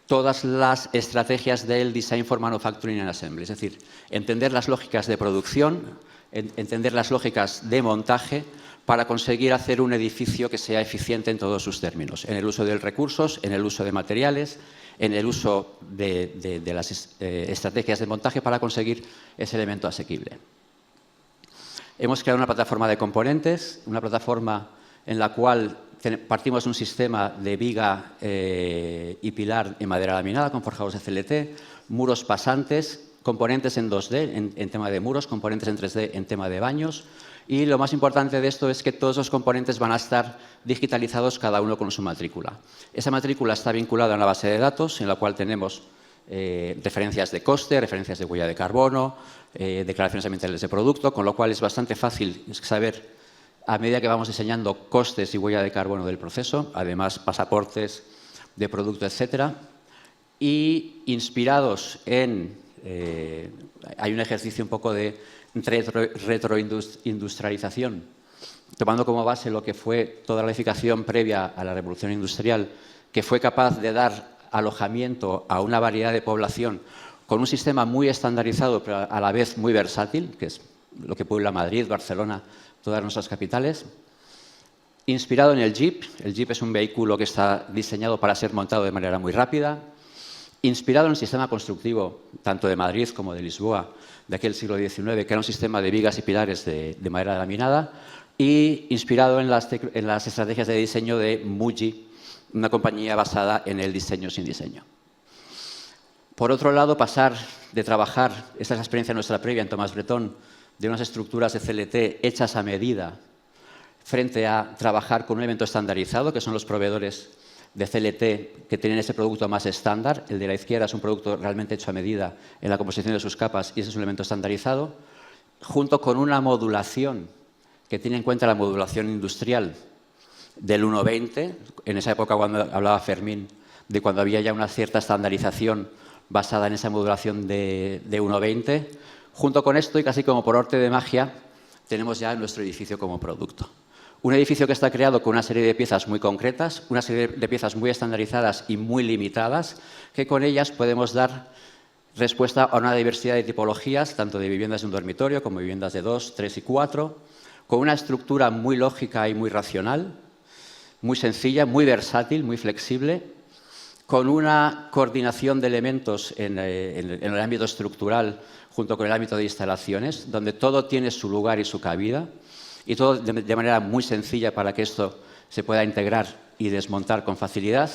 Speaker 6: todas las estrategias del Design for Manufacturing and Assembly, es decir, entender las lógicas de producción, entender las lógicas de montaje, para conseguir hacer un edificio que sea eficiente en todos sus términos, en el uso de recursos, en el uso de materiales, en el uso de las estrategias de montaje para conseguir ese elemento asequible. Hemos creado una plataforma de componentes, una plataforma en la cual partimos de un sistema de viga y pilar en madera laminada con forjados de CLT, muros pasantes componentes en 2D en tema de muros, componentes en 3D en tema de baños. Y lo más importante de esto es que todos los componentes van a estar digitalizados cada uno con su matrícula. Esa matrícula está vinculada a una base de datos en la cual tenemos referencias de coste, referencias de huella de carbono, declaraciones ambientales de producto, con lo cual es bastante fácil saber, a medida que vamos diseñando, costes y huella de carbono del proceso, además pasaportes de producto, etcétera. Y inspirados en... hay un ejercicio un poco de retroindustrialización, tomando como base lo que fue toda la edificación previa a la revolución industrial, que fue capaz de dar alojamiento a una variedad de población con un sistema muy estandarizado, pero a la vez muy versátil, que es lo que puebla Madrid, Barcelona, todas nuestras capitales. Inspirado en el Jeep. El Jeep es un vehículo que está diseñado para ser montado de manera muy rápida. Inspirado en el sistema constructivo, tanto de Madrid como de Lisboa, de aquel siglo XIX, que era un sistema de vigas y pilares de madera laminada, y inspirado en las estrategias de diseño de Muji, una compañía basada en el diseño sin diseño. Por otro lado, pasar de trabajar, esta es la experiencia nuestra previa en Thomas Bretón, de unas estructuras de CLT hechas a medida, frente a trabajar con un elemento estandarizado, que son los proveedores de CLT que tienen ese producto más estándar. El de la izquierda es un producto realmente hecho a medida en la composición de sus capas y ese es un elemento estandarizado, junto con una modulación que tiene en cuenta la modulación industrial del 1.20, en esa época cuando hablaba Fermín de cuando había ya una cierta estandarización basada en esa modulación de 1.20. Junto con esto, y casi como por arte de magia, tenemos ya nuestro edificio como producto. Un edificio que está creado con una serie de piezas muy concretas, una serie de piezas muy estandarizadas y muy limitadas, que con ellas podemos dar respuesta a una diversidad de tipologías, tanto de viviendas de un dormitorio como viviendas de 2, 3 y 4, con una estructura muy lógica y muy racional, muy sencilla, muy versátil, muy flexible, con una coordinación de elementos en el ámbito estructural junto con el ámbito de instalaciones, donde todo tiene su lugar y su cabida, y todo de manera muy sencilla para que esto se pueda integrar y desmontar con facilidad,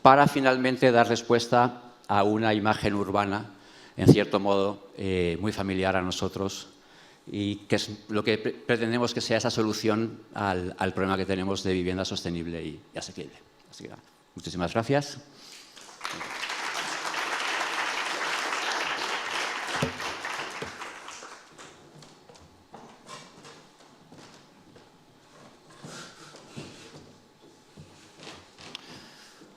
Speaker 6: para finalmente dar respuesta a una imagen urbana, en cierto modo, muy familiar a nosotros, y que es lo que pretendemos que sea esa solución al problema que tenemos de vivienda sostenible y asequible. Así que, muchísimas gracias.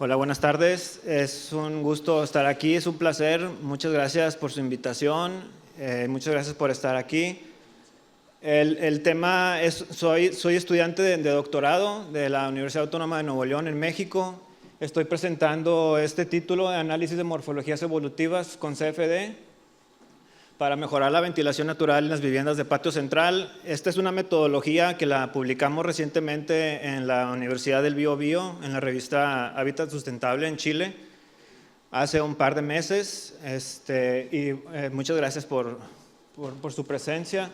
Speaker 7: Hola, buenas tardes. Es un gusto estar aquí, es un placer. Muchas gracias por su invitación, muchas gracias por estar aquí. El tema es, soy estudiante de doctorado de la Universidad Autónoma de Nuevo León en México. Estoy presentando este título de Análisis de Morfologías Evolutivas con CFD para mejorar la ventilación natural en las viviendas de patio central. Esta es una metodología que la publicamos recientemente en la Universidad del Biobío, en la revista Hábitat Sustentable en Chile, hace un par de meses. Muchas gracias por su presencia.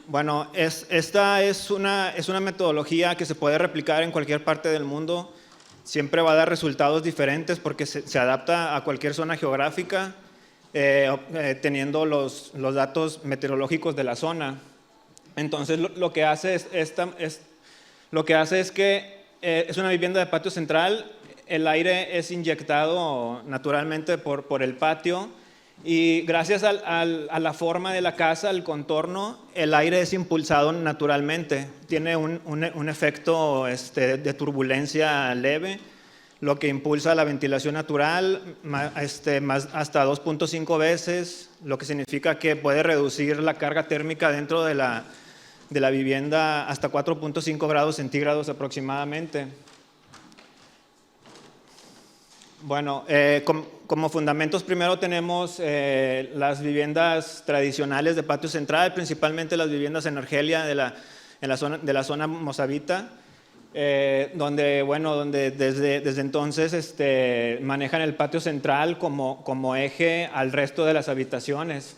Speaker 7: Bueno, esta es una metodología que se puede replicar en cualquier parte del mundo. Siempre va a dar resultados diferentes porque se adapta a cualquier zona geográfica, teniendo los datos meteorológicos de la zona. Entonces, lo que hace es que es una vivienda de patio central, el aire es inyectado naturalmente por el patio, y gracias a la forma de la casa, al contorno, el aire es impulsado naturalmente. Tiene un efecto de turbulencia leve, lo que impulsa la ventilación natural hasta 2.5 veces, lo que significa que puede reducir la carga térmica dentro de la vivienda hasta 4.5 grados centígrados aproximadamente. Bueno, como fundamentos primero tenemos las viviendas tradicionales de patio central, principalmente las viviendas en Argelia de la zona mozabita, donde desde entonces manejan el patio central como eje al resto de las habitaciones.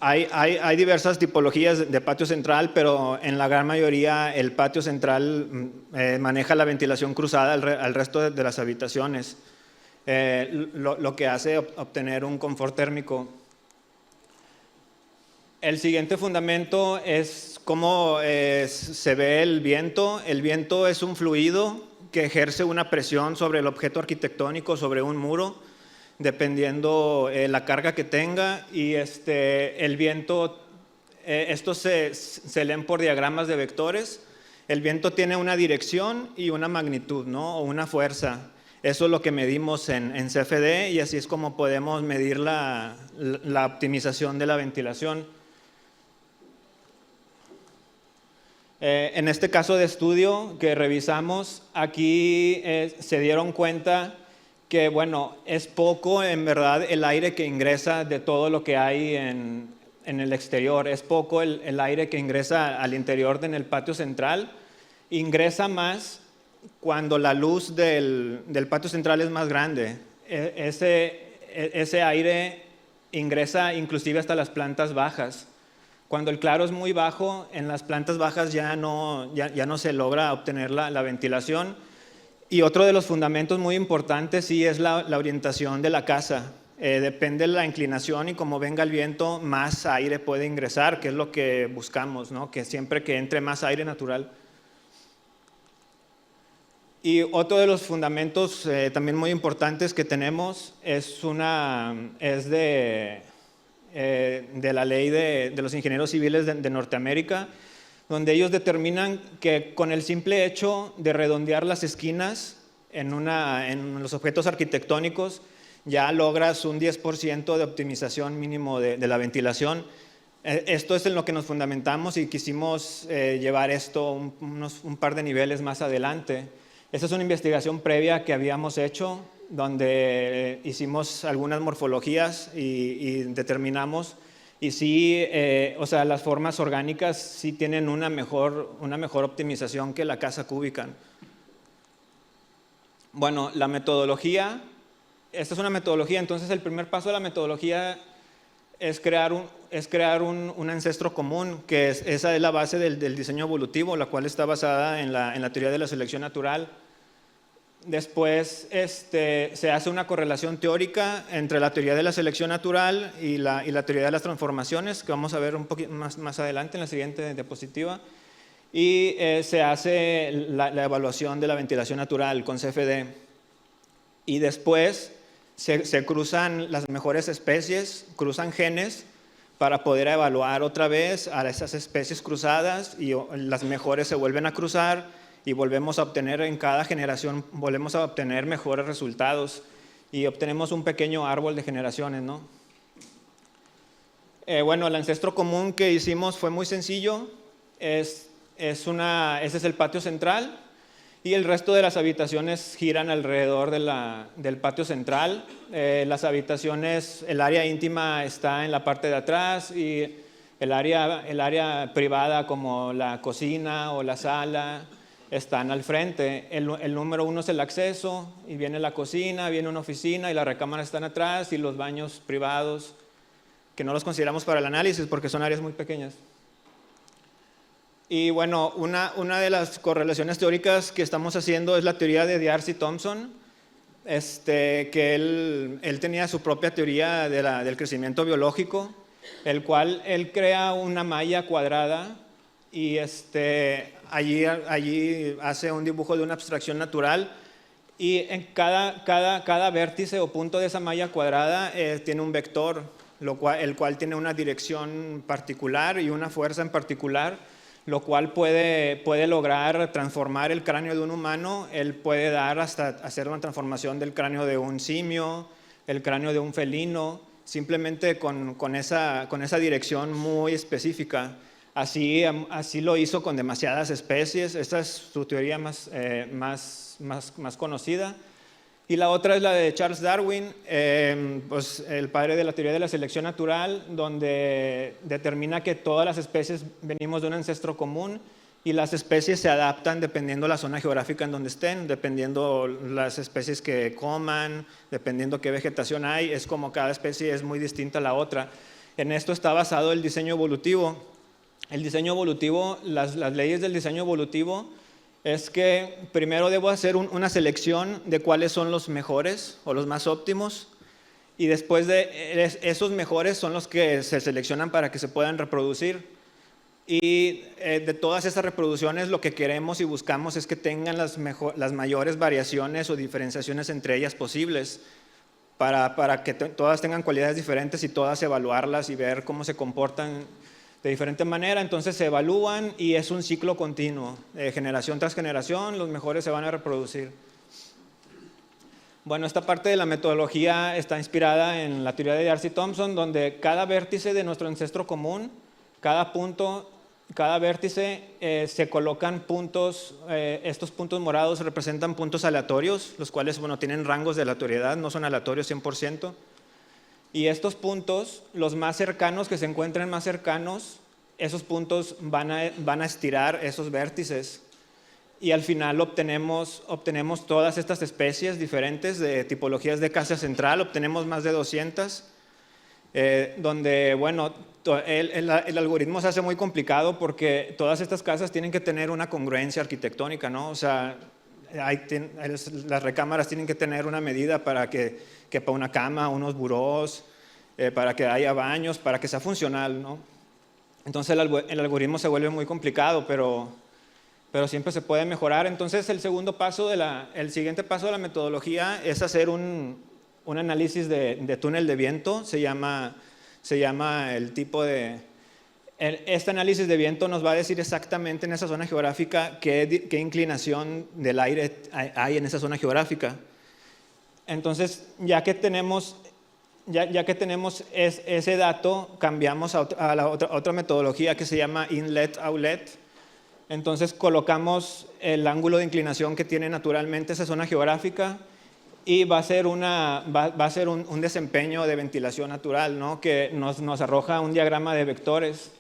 Speaker 7: Hay diversas tipologías de patio central, pero en la gran mayoría el patio central maneja la ventilación cruzada al resto de las habitaciones, lo que hace obtener un confort térmico. El siguiente fundamento es cómo se ve el viento. El viento es un fluido que ejerce una presión sobre el objeto arquitectónico, sobre un muro, dependiendo la carga que tenga, y el viento, estos se leen por diagramas de vectores. El viento tiene una dirección y una magnitud, ¿no? O una fuerza. Eso es lo que medimos en CFD, y así es como podemos medir la optimización de la ventilación. En este caso de estudio que revisamos, aquí se dieron cuenta que, bueno, es poco en verdad el aire que ingresa de todo lo que hay en el exterior. Es poco el aire que ingresa al interior en el patio central. Ingresa más cuando la luz del patio central es más grande. Ese aire ingresa inclusive hasta las plantas bajas. Cuando el claro es muy bajo, en las plantas bajas ya no se logra obtener la ventilación. Y otro de los fundamentos muy importantes sí es la orientación de la casa. Depende de la inclinación y como venga el viento, más aire puede ingresar, que es lo que buscamos, ¿no? Que siempre que entre más aire natural. Y otro de los fundamentos también muy importantes que tenemos es de la ley de los ingenieros civiles de Norteamérica, donde ellos determinan que con el simple hecho de redondear las esquinas en los objetos arquitectónicos ya logras un 10% de optimización mínimo de la ventilación. Esto es en lo que nos fundamentamos y quisimos llevar esto un par de niveles más adelante. Esta es una investigación previa que habíamos hecho, donde hicimos algunas morfologías y determinamos, y sí, o sea, las formas orgánicas sí tienen una mejor optimización que la casa cúbica. Bueno, la metodología, esta es una metodología, entonces el primer paso de la metodología es crear un ancestro común, que esa es la base del diseño evolutivo, la cual está basada en la teoría de la selección natural. Después se hace una correlación teórica entre la teoría de la selección natural y la teoría de las transformaciones, que vamos a ver un poquito más adelante en la siguiente diapositiva. Y se hace la evaluación de la ventilación natural con CFD. Y después se cruzan las mejores especies, cruzan genes para poder evaluar otra vez a esas especies cruzadas, y las mejores se vuelven a cruzar y volvemos a obtener en cada generación, volvemos a obtener mejores resultados y obtenemos un pequeño árbol de generaciones, ¿no? Bueno, el ancestro común que hicimos fue muy sencillo. Ese es el patio central y el resto de las habitaciones giran alrededor del patio central. Las habitaciones, el área íntima está en la parte de atrás y el área privada como la cocina o la sala están al frente. El número 1 es el acceso y viene la cocina, viene una oficina y las recámaras están atrás y los baños privados, que no los consideramos para el análisis porque son áreas muy pequeñas. Y bueno, una de las correlaciones teóricas que estamos haciendo es la teoría de D'Arcy Thompson, que él tenía su propia teoría del crecimiento biológico, el cual él crea una malla cuadrada y allí hace un dibujo de una abstracción natural, y en cada vértice o punto de esa malla cuadrada tiene un vector, el cual tiene una dirección particular y una fuerza en particular, lo cual puede lograr transformar el cráneo de un humano. Él puede dar hasta hacer una transformación del cráneo de un simio, el cráneo de un felino, simplemente con esa dirección muy específica. Así lo hizo con demasiadas especies. Esta es su teoría más conocida. Y la otra es la de Charles Darwin, pues el padre de la teoría de la selección natural, donde determina que todas las especies venimos de un ancestro común y las especies se adaptan dependiendo la zona geográfica en donde estén, dependiendo las especies que coman, dependiendo qué vegetación hay. Es como cada especie es muy distinta a la otra. En esto está basado el diseño evolutivo. El diseño evolutivo, las leyes del diseño evolutivo es que primero debo hacer una selección de cuáles son los mejores o los más óptimos, y después de esos mejores son los que se seleccionan para que se puedan reproducir. Y de todas esas reproducciones lo que queremos y buscamos es que tengan las mayores variaciones o diferenciaciones entre ellas posibles, para que todas tengan cualidades diferentes y todas evaluarlas y ver cómo se comportan de diferente manera. Entonces se evalúan y es un ciclo continuo, generación tras generación, los mejores se van a reproducir. Bueno, esta parte de la metodología está inspirada en la teoría de Darcy-Thompson, donde cada vértice de nuestro ancestro común, cada punto, cada vértice se colocan puntos, estos puntos morados representan puntos aleatorios, los cuales tienen rangos de aleatoriedad, no son aleatorios 100%. Y estos puntos, los más cercanos, que se encuentren más cercanos, esos puntos van a estirar esos vértices. Y al final obtenemos todas estas especies diferentes de tipologías de casa central, obtenemos más de 200, donde, el algoritmo se hace muy complicado porque todas estas casas tienen que tener una congruencia arquitectónica, ¿no? O sea, las recámaras tienen que tener una medida para que quepa una cama, unos burós, para que haya baños, para que sea funcional, ¿no? Entonces el algoritmo se vuelve muy complicado, pero siempre se puede mejorar. Entonces el siguiente paso de la metodología es hacer un análisis de túnel de viento. Se llama el tipo de... Este análisis de viento nos va a decir exactamente en esa zona geográfica qué inclinación del aire hay en esa zona geográfica. Entonces, ya que tenemos ese dato, cambiamos a la otra metodología que se llama inlet-outlet. Entonces, colocamos el ángulo de inclinación que tiene naturalmente esa zona geográfica y va a ser un desempeño de ventilación natural, ¿no? Que nos arroja un diagrama de vectores,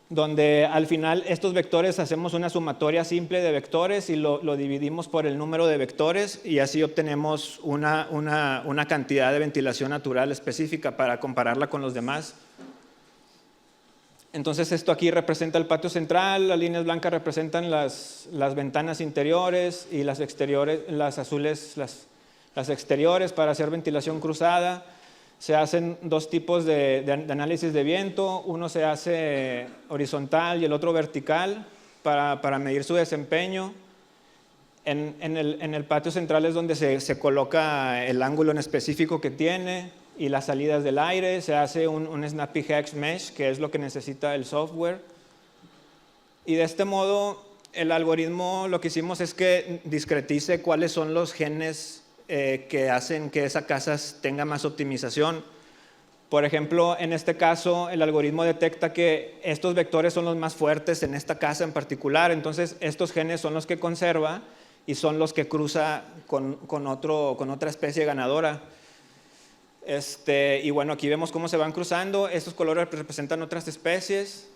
Speaker 7: donde al final estos vectores hacemos una sumatoria simple de vectores y lo dividimos por el número de vectores y así obtenemos una cantidad de ventilación natural específica para compararla con los demás. Entonces esto aquí representa el patio central, las líneas blancas representan las ventanas interiores y las exteriores, las azules las exteriores para hacer ventilación cruzada. Se hacen dos tipos de análisis de viento, uno se hace horizontal y el otro vertical para medir su desempeño. En el patio central es donde se coloca el ángulo en específico que tiene y las salidas del aire. Se hace un Snappy Hex Mesh, que es lo que necesita el software. Y de este modo, el algoritmo lo que hicimos es que discretice cuáles son los genes que hacen que esa casa tenga más optimización. Por ejemplo, en este caso, el algoritmo detecta que estos vectores son los más fuertes en esta casa en particular, entonces estos genes son los que conserva y son los que cruza con otra especie ganadora. Y bueno, aquí vemos cómo se van cruzando. Estos colores representan otras especies.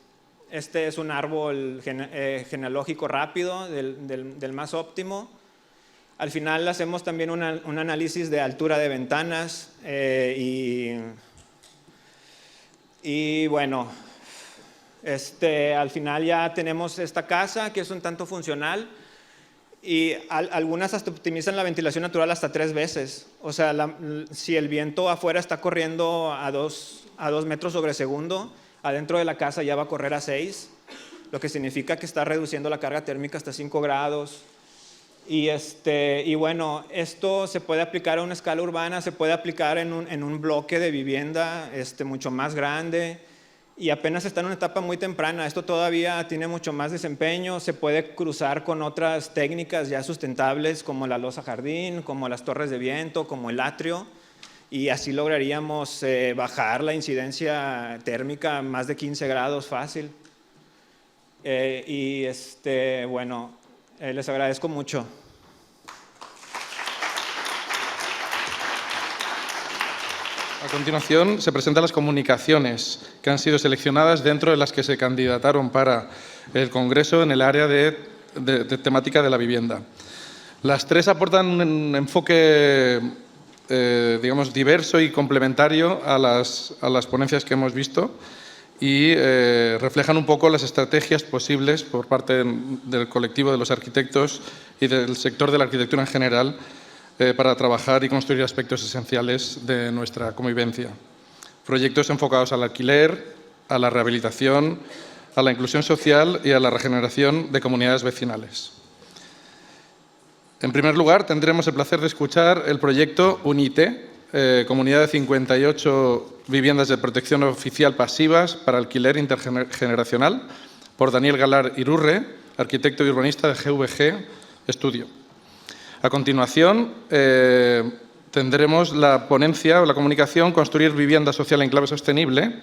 Speaker 7: Este es un árbol genealógico rápido del más óptimo. Al final hacemos también un análisis de altura de ventanas y bueno, al final ya tenemos esta casa que es un tanto funcional y algunas hasta optimizan la ventilación natural hasta 3 veces. O sea, si el viento afuera está corriendo a 2 metros sobre segundo, adentro de la casa ya va a correr a 6, lo que significa que está reduciendo la carga térmica hasta 5 grados. Y bueno, esto se puede aplicar a una escala urbana, se puede aplicar en un bloque de vivienda mucho más grande y apenas está en una etapa muy temprana. Esto todavía tiene mucho más desempeño, se puede cruzar con otras técnicas ya sustentables como la losa jardín, como las torres de viento, como el atrio, y así lograríamos bajar la incidencia térmica a más de 15 grados fácil. Bueno, les agradezco mucho.
Speaker 8: A continuación se presentan las comunicaciones que han sido seleccionadas dentro de las que se candidataron para el Congreso en el área de temática de la vivienda. Las 3 aportan un enfoque digamos, diverso y complementario a las ponencias que hemos visto y reflejan un poco las estrategias posibles por parte del colectivo de los arquitectos y del sector de la arquitectura en general para trabajar y construir aspectos esenciales de nuestra convivencia. Proyectos enfocados al alquiler, a la rehabilitación, a la inclusión social y a la regeneración de comunidades vecinales. En primer lugar, tendremos el placer de escuchar el proyecto UNITE, Comunidad de 58 viviendas de protección oficial pasivas para alquiler intergeneracional, por Daniel Galar Irurre, arquitecto y urbanista de GVG Estudio. A continuación, tendremos la ponencia o la comunicación Construir vivienda social en clave sostenible,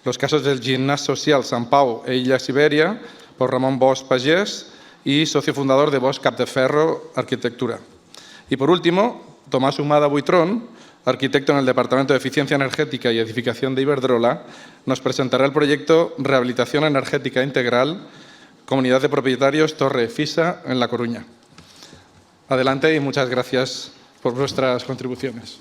Speaker 8: los casos del Gimnàs Social Sant Pau e Illa Siberia, por Ramón Bosch Pagés y socio fundador de Bosch Capdeferro Arquitectura. Y por último, Tomás Humada Buitrón, arquitecto en el Departamento de Eficiencia Energética y Edificación de Iberdrola, nos presentará el proyecto Rehabilitación Energética Integral, Comunidad de Propietarios Torre Fisa, en La Coruña. Adelante y muchas gracias por vuestras contribuciones.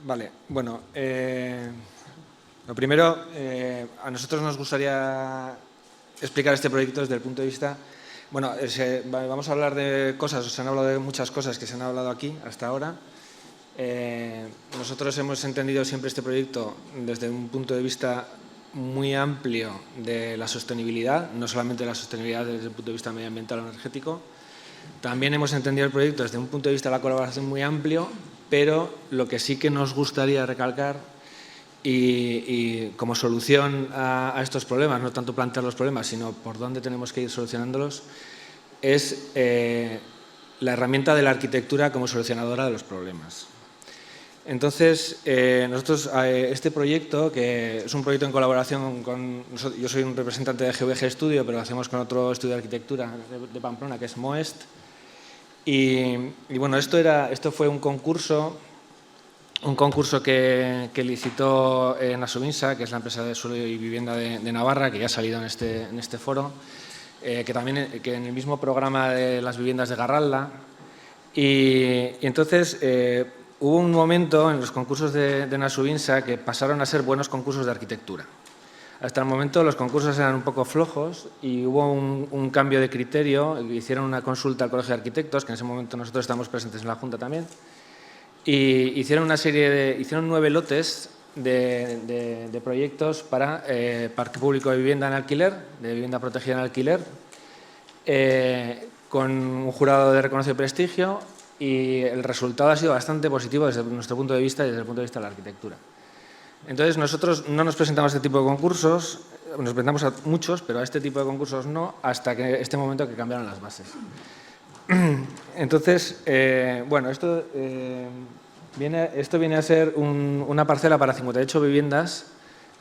Speaker 9: Vale, bueno, lo primero, a nosotros nos gustaría explicar este proyecto desde el punto de vista, bueno, vamos a hablar de cosas, se han hablado de muchas cosas que se han hablado aquí hasta ahora. Nosotros hemos entendido siempre este proyecto desde un punto de vista muy amplio de la sostenibilidad, no solamente la sostenibilidad desde el punto de vista medioambiental o energético. También hemos entendido el proyecto desde un punto de vista de la colaboración muy amplio, pero lo que sí que nos gustaría recalcar y como solución a estos problemas, no tanto plantear los problemas, sino por dónde tenemos que ir solucionándolos, es la herramienta de la arquitectura como solucionadora de los problemas. Entonces, nosotros, este proyecto, que es un proyecto en colaboración con... Yo soy un representante de GVG Estudio, pero lo hacemos con otro estudio de arquitectura de Pamplona, que es MOEST. Y bueno, esto fue un concurso que licitó Nasovinsa, que es la empresa de suelo y vivienda de Navarra, que ya ha salido en este foro, que en el mismo programa de las viviendas de Garralda. Y entonces hubo un momento en los concursos de Nasovinsa que pasaron a ser buenos concursos de arquitectura. Hasta el momento los concursos eran un poco flojos y hubo un cambio de criterio. Hicieron una consulta al Colegio de Arquitectos, que en ese momento nosotros estamos presentes en la Junta también, y hicieron 9 lotes de proyectos para parque público de vivienda en alquiler, de vivienda protegida en alquiler, con un jurado de reconocido prestigio, y el resultado ha sido bastante positivo desde nuestro punto de vista y desde el punto de vista de la arquitectura. Entonces, nosotros no nos presentamos a este tipo de concursos, nos presentamos a muchos, pero a este tipo de concursos no, hasta que este momento que cambiaron las bases. Entonces, bueno, esto viene a ser una parcela para 58 viviendas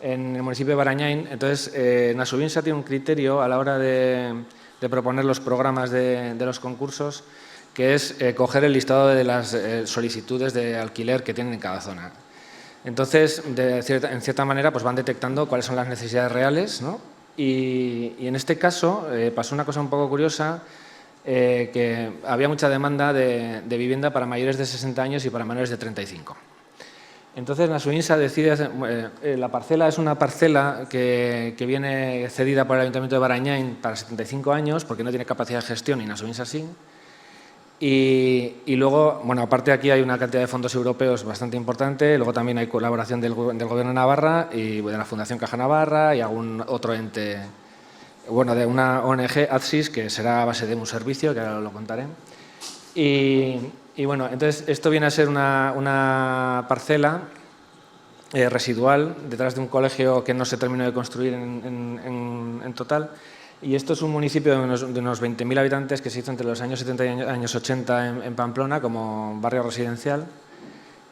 Speaker 9: en el municipio de Barañáin. Entonces, Nasovinsa tiene un criterio a la hora de proponer los programas de los concursos, que es coger el listado de las solicitudes de alquiler que tienen en cada zona. Entonces, en cierta manera, pues van detectando cuáles son las necesidades reales, ¿no? Y en este caso pasó una cosa un poco curiosa, que había mucha demanda de vivienda para mayores de 60 años y para menores de 35. Entonces, Nasovinsa decide la parcela es una parcela que viene cedida por el Ayuntamiento de Barañáin para 75 años, porque no tiene capacidad de gestión y Nasovinsa sí. Y luego, bueno, aparte aquí hay una cantidad de fondos europeos bastante importante, luego también hay colaboración del Gobierno de Navarra y de la Fundación Caja Navarra y algún otro ente, bueno, de una ONG, ADSIS, que será a base de un servicio, que ahora lo contaré. Y bueno, entonces esto viene a ser una parcela residual detrás de un colegio que no se terminó de construir en total. Y esto es un municipio de unos 20.000 habitantes que se hizo entre los años 70 y años 80 en Pamplona como barrio residencial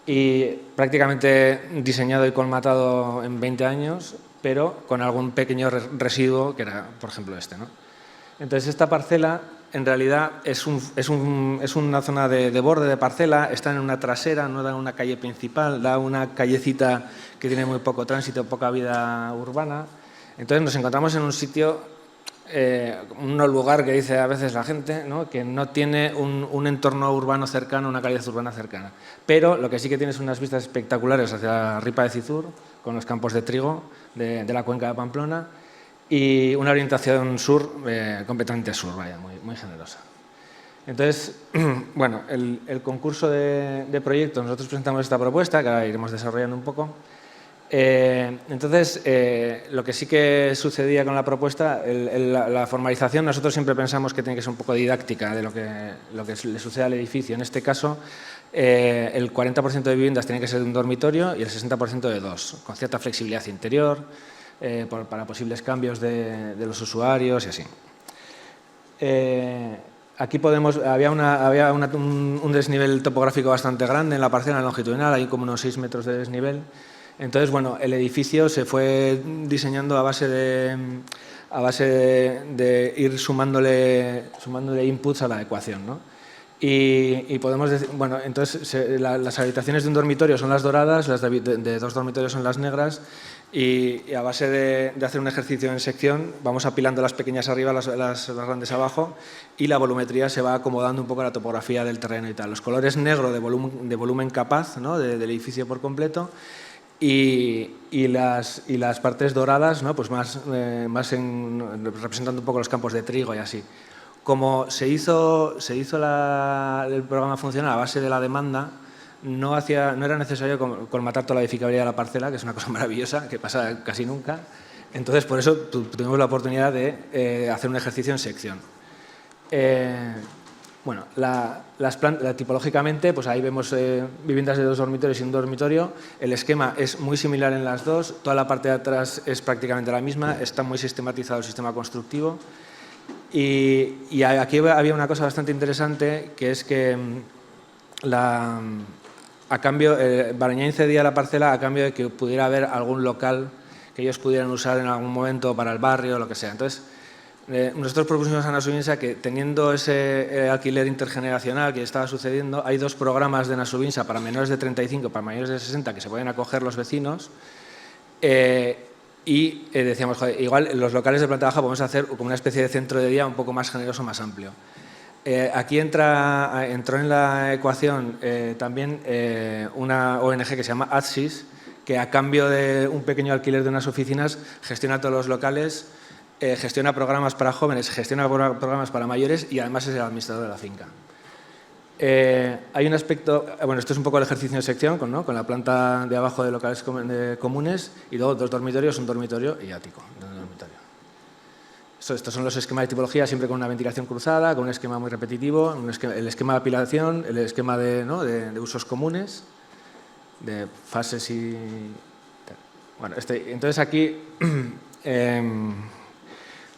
Speaker 9: y prácticamente diseñado y colmatado en 20 años pero con algún pequeño residuo, que era, por ejemplo, este, ¿no? Entonces, esta parcela, en realidad, es una zona de borde de parcela, está en una trasera, no da una calle principal, da una callecita que tiene muy poco tránsito, poca vida urbana. Entonces, nos encontramos en un sitio, un lugar que dice a veces la gente, ¿no?, que no tiene un entorno urbano cercano, una calidad urbana cercana. Pero lo que sí que tiene son unas vistas espectaculares hacia la Ripa de Cizur, con los campos de trigo de la cuenca de Pamplona, y una orientación sur, completamente sur, vaya, muy generosa. Entonces, bueno, el concurso de proyectos, nosotros presentamos esta propuesta, que ahora iremos desarrollando un poco. Entonces, lo que sí que sucedía con la propuesta, la formalización, nosotros siempre pensamos que tiene que ser un poco didáctica de lo que le sucede al edificio. En este caso, el 40% de viviendas tiene que ser de un dormitorio y el 60% de dos, con cierta flexibilidad interior, para posibles cambios de los usuarios y así. Aquí había un desnivel topográfico bastante grande en la parcela longitudinal, hay como unos 6 metros de desnivel. Entonces, bueno, el edificio se fue diseñando a base de ir sumándole inputs a la ecuación, ¿no? Y podemos decir, bueno, entonces las habitaciones de un dormitorio son las doradas, las de dos dormitorios son las negras, y a base de hacer un ejercicio en sección vamos apilando las pequeñas arriba, las grandes abajo, y la volumetría se va acomodando un poco a la topografía del terreno y tal. Los colores negro de volumen capaz, ¿no?, del edificio por completo, y las partes doradas, ¿no?, pues más representando un poco los campos de trigo y así. Como se hizo el programa funcional a base de la demanda, no era necesario colmatar toda la edificabilidad de la parcela, que es una cosa maravillosa, que pasa casi nunca. Entonces, por eso tuvimos la oportunidad de hacer un ejercicio en sección. Bueno, tipológicamente, pues ahí vemos viviendas de 2 dormitorios y un dormitorio. El esquema es muy similar en las dos, toda la parte de atrás es prácticamente la misma, está muy sistematizado el sistema constructivo. Y aquí había una cosa bastante interesante, que es que a cambio, Barañáin cedía la parcela a cambio de que pudiera haber algún local que ellos pudieran usar en algún momento para el barrio o lo que sea. Entonces, nosotros propusimos a Nasubinsa que, teniendo ese alquiler intergeneracional que estaba sucediendo, hay 2 programas de Nasubinsa para menores de 35, para mayores de 60, que se pueden acoger los vecinos, y decíamos, joder, igual en los locales de planta baja podemos hacer como una especie de centro de día un poco más generoso, más amplio. Aquí entró en la ecuación también una ONG que se llama ADSIS, que a cambio de un pequeño alquiler de unas oficinas gestiona todos los locales, gestiona programas para jóvenes, gestiona programas para mayores y además es el administrador de la finca. Hay un aspecto, bueno, esto es un poco el ejercicio de sección, ¿no?, con la planta de abajo de locales comunes, y luego 2 dormitorios, un dormitorio y ático de un dormitorio. Estos son los esquemas de tipología, siempre con una ventilación cruzada, con un esquema muy repetitivo, el esquema de apilación, el esquema de usos comunes, de fases y... Bueno, entonces aquí...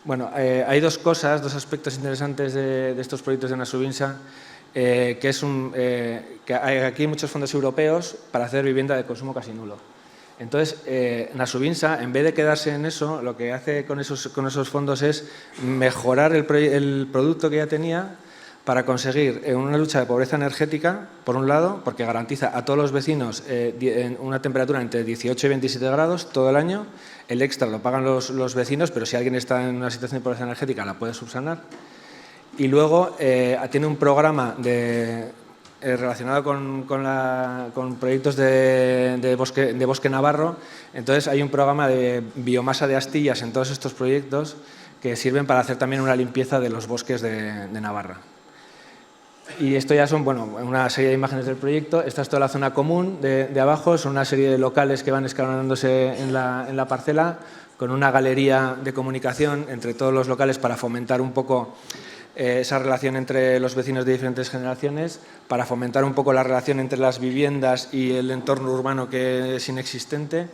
Speaker 9: Bueno, hay 2 cosas, 2 aspectos interesantes de estos proyectos de Nasubinsa, que hay aquí muchos fondos europeos para hacer vivienda de consumo casi nulo. Entonces, Nasubinsa, en vez de quedarse en eso, lo que hace con esos fondos es mejorar el producto que ya tenía para conseguir una lucha de pobreza energética, por un lado, porque garantiza a todos los vecinos una temperatura entre 18 y 27 grados todo el año. El extra lo pagan los vecinos, pero si alguien está en una situación de pobreza energética la puede subsanar. Y luego tiene un programa relacionado con proyectos de bosque navarro. Entonces hay un programa de biomasa de astillas en todos estos proyectos que sirven para hacer también una limpieza de los bosques de Navarra. Y esto ya son, bueno, una serie de imágenes del proyecto. Esta es toda la zona común de abajo, son una serie de locales que van escalonándose en la parcela, con una galería de comunicación entre todos los locales para fomentar un poco esa relación entre los vecinos de diferentes generaciones, para fomentar un poco la relación entre las viviendas y el entorno urbano, que es inexistente.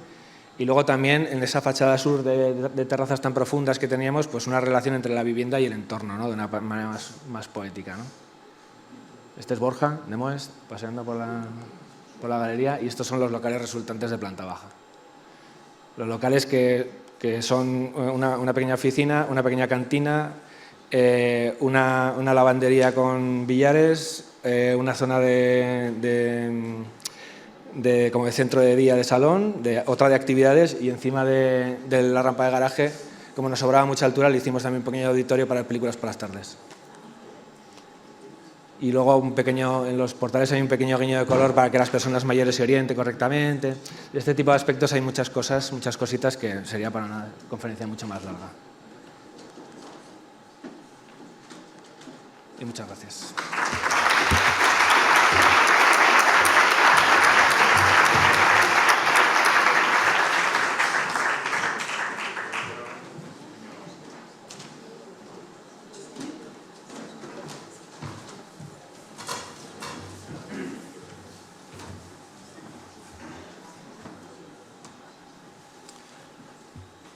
Speaker 9: Y luego también en esa fachada sur de terrazas tan profundas que teníamos, pues una relación entre la vivienda y el entorno, ¿no?, de una manera más poética, ¿no? Este es Borja, de Moest, paseando por la galería, y estos son los locales resultantes de planta baja. Los locales que son una pequeña oficina, una pequeña cantina, una lavandería con billares, una zona como de centro de día de salón, otra de actividades, y encima de la rampa de garaje, como nos sobraba mucha altura, le hicimos también un pequeño auditorio para películas por las tardes. Y luego en los portales hay un pequeño guiño de color para que las personas mayores se orienten correctamente. De este tipo de aspectos hay muchas cosas, muchas cositas que sería para una conferencia mucho más larga. Y muchas gracias.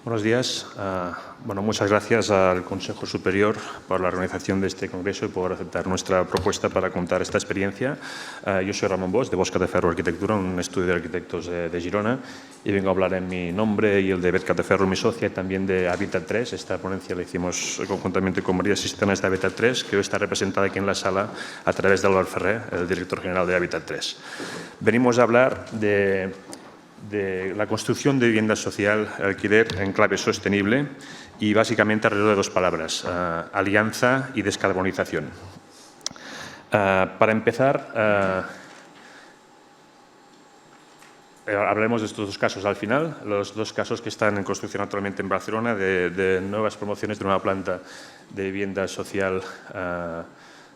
Speaker 10: Buenos días. Muchas gracias al Consejo Superior por la organización de este congreso y por aceptar nuestra propuesta para contar esta experiencia. Yo soy Ramón Bosch, de Bosch Cateferro Arquitectura, un estudio de arquitectos de Girona, y vengo a hablar en mi nombre y el de Bet Cateferro, mi socia, y también de Habitat 3. Esta ponencia la hicimos conjuntamente con María Sistemas de Habitat 3, que hoy está representada aquí en la sala a través de Álvaro Ferrer, el director general de Habitat 3. Venimos a hablar de la construcción de vivienda social, alquiler en clave sostenible, y básicamente alrededor de dos palabras: alianza y descarbonización. Para empezar, hablaremos de estos dos casos al final, los dos casos que están en construcción actualmente en Barcelona, de nuevas promociones de nueva planta de vivienda social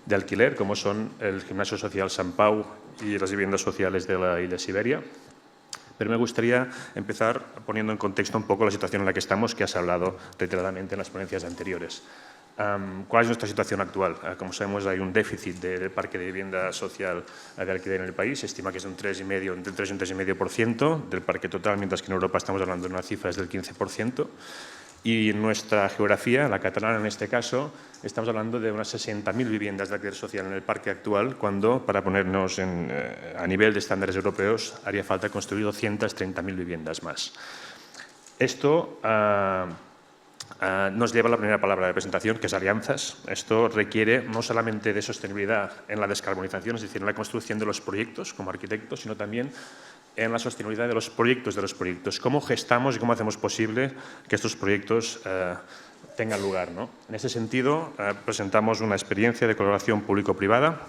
Speaker 10: de alquiler, como son el Gimnasio Social Sant Pau y las viviendas sociales de la Isla Siberia. Pero me gustaría empezar poniendo en contexto un poco la situación en la que estamos, que has hablado reiteradamente en las ponencias anteriores. ¿Cuál es nuestra situación actual? Como sabemos, hay un déficit del parque de vivienda social de alquiler en el país. Se estima que es entre un 3 y un 3,5% del parque total, mientras que en Europa estamos hablando de una cifra del 15%. Y en nuestra geografía, la catalana en este caso, estamos hablando de unas 60.000 viviendas de alquiler social en el parque actual, cuando, para ponernos a nivel de estándares europeos, haría falta construir 230.000 viviendas más. Esto nos lleva a la primera palabra de presentación, que es alianzas. Esto requiere no solamente de sostenibilidad en la descarbonización, es decir, en la construcción de los proyectos como arquitectos, sino también en la sostenibilidad de los proyectos. ¿Cómo gestamos y cómo hacemos posible que estos proyectos tengan lugar, ¿no? En ese sentido, presentamos una experiencia de colaboración público-privada,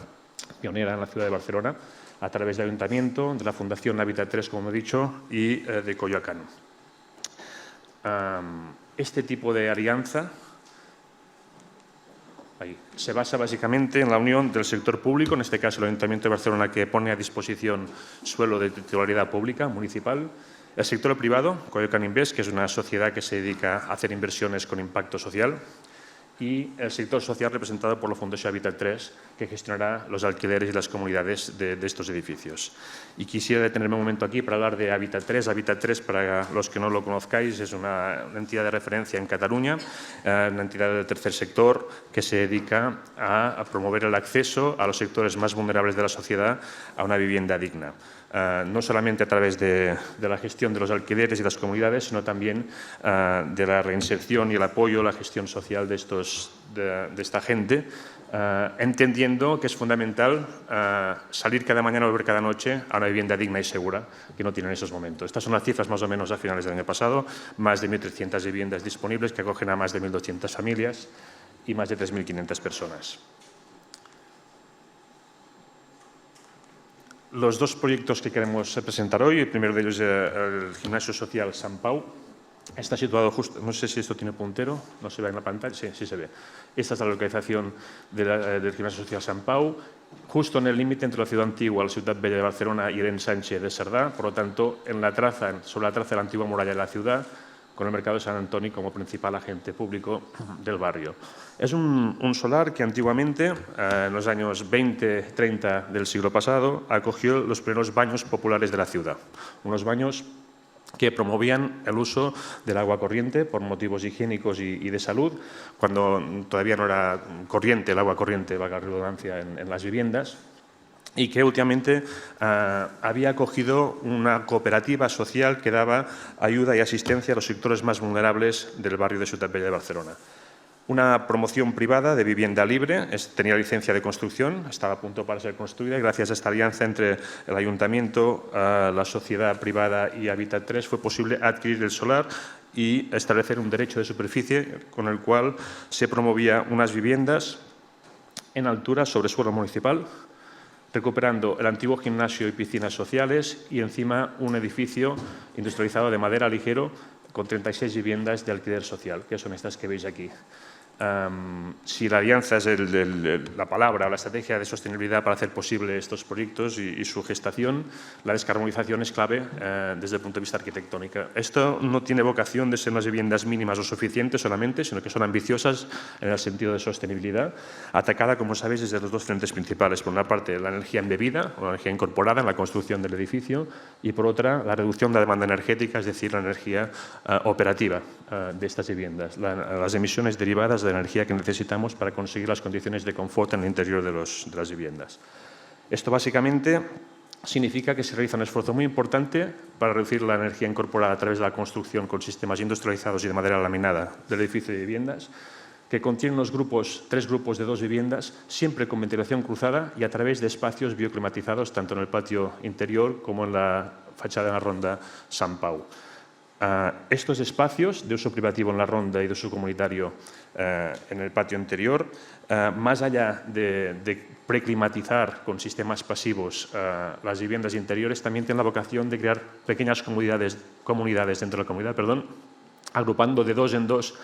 Speaker 10: pionera en la ciudad de Barcelona, a través del Ayuntamiento, de la Fundación Habitat 3, como he dicho, y de Coyoacán. Este tipo de alianza se basa básicamente en la unión del sector público, en este caso el Ayuntamiento de Barcelona, que pone a disposición suelo de titularidad pública, municipal; el sector privado, Coyoacán Invest, que es una sociedad que se dedica a hacer inversiones con impacto social; y el sector social representado por la Fundación Habitat 3, que gestionará los alquileres y las comunidades de estos edificios. Y quisiera detenerme un momento aquí para hablar de Habitat 3. Habitat 3, para los que no lo conozcáis, es una entidad de referencia en Cataluña, una entidad del tercer sector que se dedica a promover el acceso a los sectores más vulnerables de la sociedad a una vivienda digna. No solamente a través de la gestión de los alquileres y las comunidades, sino también de la reinserción y el apoyo, la gestión social de esta gente, entendiendo que es fundamental salir cada mañana o volver cada noche a una vivienda digna y segura que no tienen en esos momentos. Estas son las cifras más o menos a finales del año pasado: más de 1.300 viviendas disponibles que acogen a más de 1.200 familias y más de 3.500 personas. Los dos proyectos que queremos presentar hoy, el primero de ellos es el Gimnasio Social Sant Pau. Está situado justo, no sé si esto tiene puntero, no se ve en la pantalla, sí se ve. Esta es la localización del Gimnasio Social Sant Pau, justo en el límite entre la ciudad antigua, la ciudad bella de Barcelona, y el ensanche de Cerdà, por lo tanto, sobre la traza de la antigua muralla de la ciudad, con el mercado de Sant Antoni como principal agente público del barrio. Es un solar que antiguamente, en los años 20-30 del siglo pasado, acogió los primeros baños populares de la ciudad. Unos baños que promovían el uso del agua corriente por motivos higiénicos y de salud, cuando todavía no era corriente, el agua corriente, valga la redundancia, en las viviendas. y que últimamente había acogido una cooperativa social que daba ayuda y asistencia a los sectores más vulnerables del barrio de Ciutat Vella de Barcelona. Una promoción privada de vivienda libre, tenía licencia de construcción, estaba a punto para ser construida y gracias a esta alianza entre el Ayuntamiento, la sociedad privada y Habitat 3 fue posible adquirir el solar y establecer un derecho de superficie con el cual se promovía unas viviendas en altura sobre suelo municipal, recuperando el antiguo gimnasio y piscinas sociales y encima un edificio industrializado de madera ligero con 36 viviendas de alquiler social, que son estas que veis aquí. Si la alianza es la palabra o la estrategia de sostenibilidad para hacer posible estos proyectos y su gestación, la descarbonización es clave desde el punto de vista arquitectónico. Esto no tiene vocación de ser unas viviendas mínimas o suficientes solamente, sino que son ambiciosas en el sentido de sostenibilidad, atacada, como sabéis, desde los dos frentes principales. Por una parte, la energía embebida o la energía incorporada en la construcción del edificio y, por otra, la reducción de la demanda energética, es decir, la energía operativa de estas viviendas, las emisiones derivadas de energía que necesitamos para conseguir las condiciones de confort en el interior de las viviendas. Esto básicamente significa que se realiza un esfuerzo muy importante para reducir la energía incorporada a través de la construcción con sistemas industrializados y de madera laminada del edificio de viviendas, que contiene tres grupos de 2 viviendas, siempre con ventilación cruzada y a través de espacios bioclimatizados, tanto en el patio interior como en la fachada de la ronda Sant Pau. Estos espacios de uso privativo en la ronda y de uso comunitario en el patio interior, más allá de preclimatizar con sistemas pasivos las viviendas interiores, también tienen la vocación de crear pequeñas comunidades dentro de la comunidad, agrupando de 2 en 2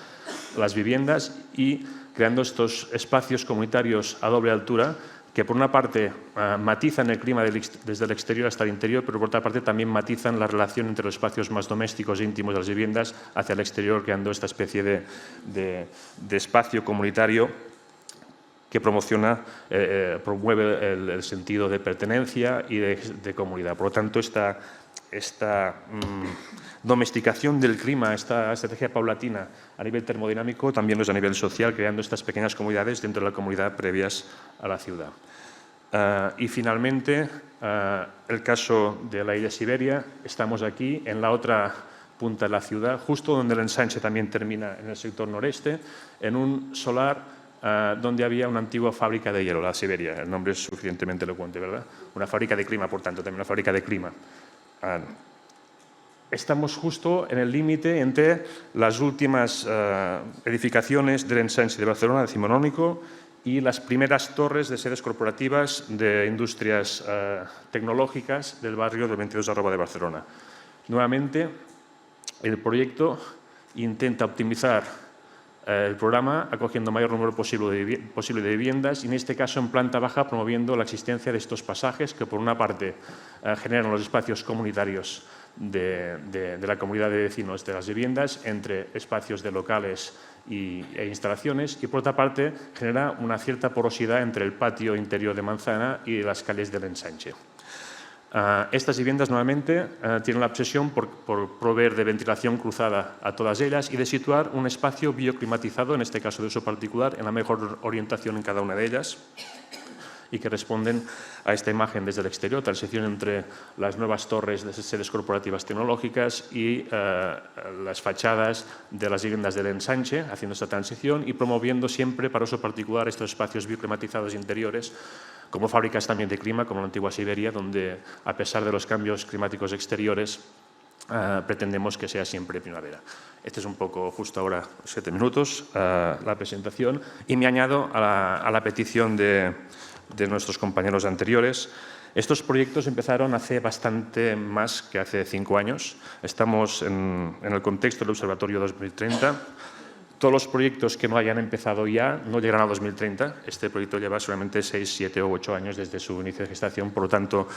Speaker 10: las viviendas y creando estos espacios comunitarios a doble altura que por una parte matizan el clima desde el exterior hasta el interior, pero por otra parte también matizan la relación entre los espacios más domésticos e íntimos de las viviendas hacia el exterior, creando esta especie de espacio comunitario que promueve el sentido de pertenencia y de comunidad. Por lo tanto, esta domesticación del clima, esta estrategia paulatina a nivel termodinámico, también lo es a nivel social, creando estas pequeñas comunidades dentro de la comunidad previas a la ciudad. Y finalmente, el caso de la isla Siberia. Estamos aquí, en la otra punta de la ciudad, justo donde el ensanche también termina en el sector noreste, en un solar donde había una antigua fábrica de hielo, la Siberia. El nombre es suficientemente elocuente, ¿verdad? Una fábrica de clima, por tanto, también una fábrica de clima. Estamos justo en el límite entre las últimas edificaciones del ensanche de Barcelona, decimonónico, y las primeras torres de sedes corporativas de industrias tecnológicas del barrio del 22 de Barcelona. Nuevamente, el proyecto intenta optimizar el programa acogiendo mayor número posible de viviendas y, en este caso, en planta baja, promoviendo la existencia de estos pasajes que, por una parte, generan los espacios comunitarios de la comunidad de vecinos de las viviendas entre espacios de locales e instalaciones y, por otra parte, genera una cierta porosidad entre el patio interior de manzana y las calles del ensanche. Estas viviendas, nuevamente, tienen la obsesión por proveer de ventilación cruzada a todas ellas y de situar un espacio bioclimatizado, en este caso de uso particular, en la mejor orientación en cada una de ellas, y que responden a esta imagen desde el exterior, transición entre las nuevas torres de sedes corporativas tecnológicas y las fachadas de las viviendas del ensanche, haciendo esta transición y promoviendo siempre para uso particular estos espacios bioclimatizados interiores, como fábricas también de clima, como la antigua Siberia, donde, a pesar de los cambios climáticos exteriores, pretendemos que sea siempre primavera. Este es un poco, justo ahora, 7 minutos, la presentación, y me añado a la petición de nuestros compañeros anteriores. Estos proyectos empezaron hace bastante más que hace 5 años. Estamos en el contexto del Observatorio 2030. Todos los proyectos que no hayan empezado ya no llegarán a 2030. Este proyecto lleva solamente 6, 7 o 8 años desde su inicio de gestación. Por lo tanto,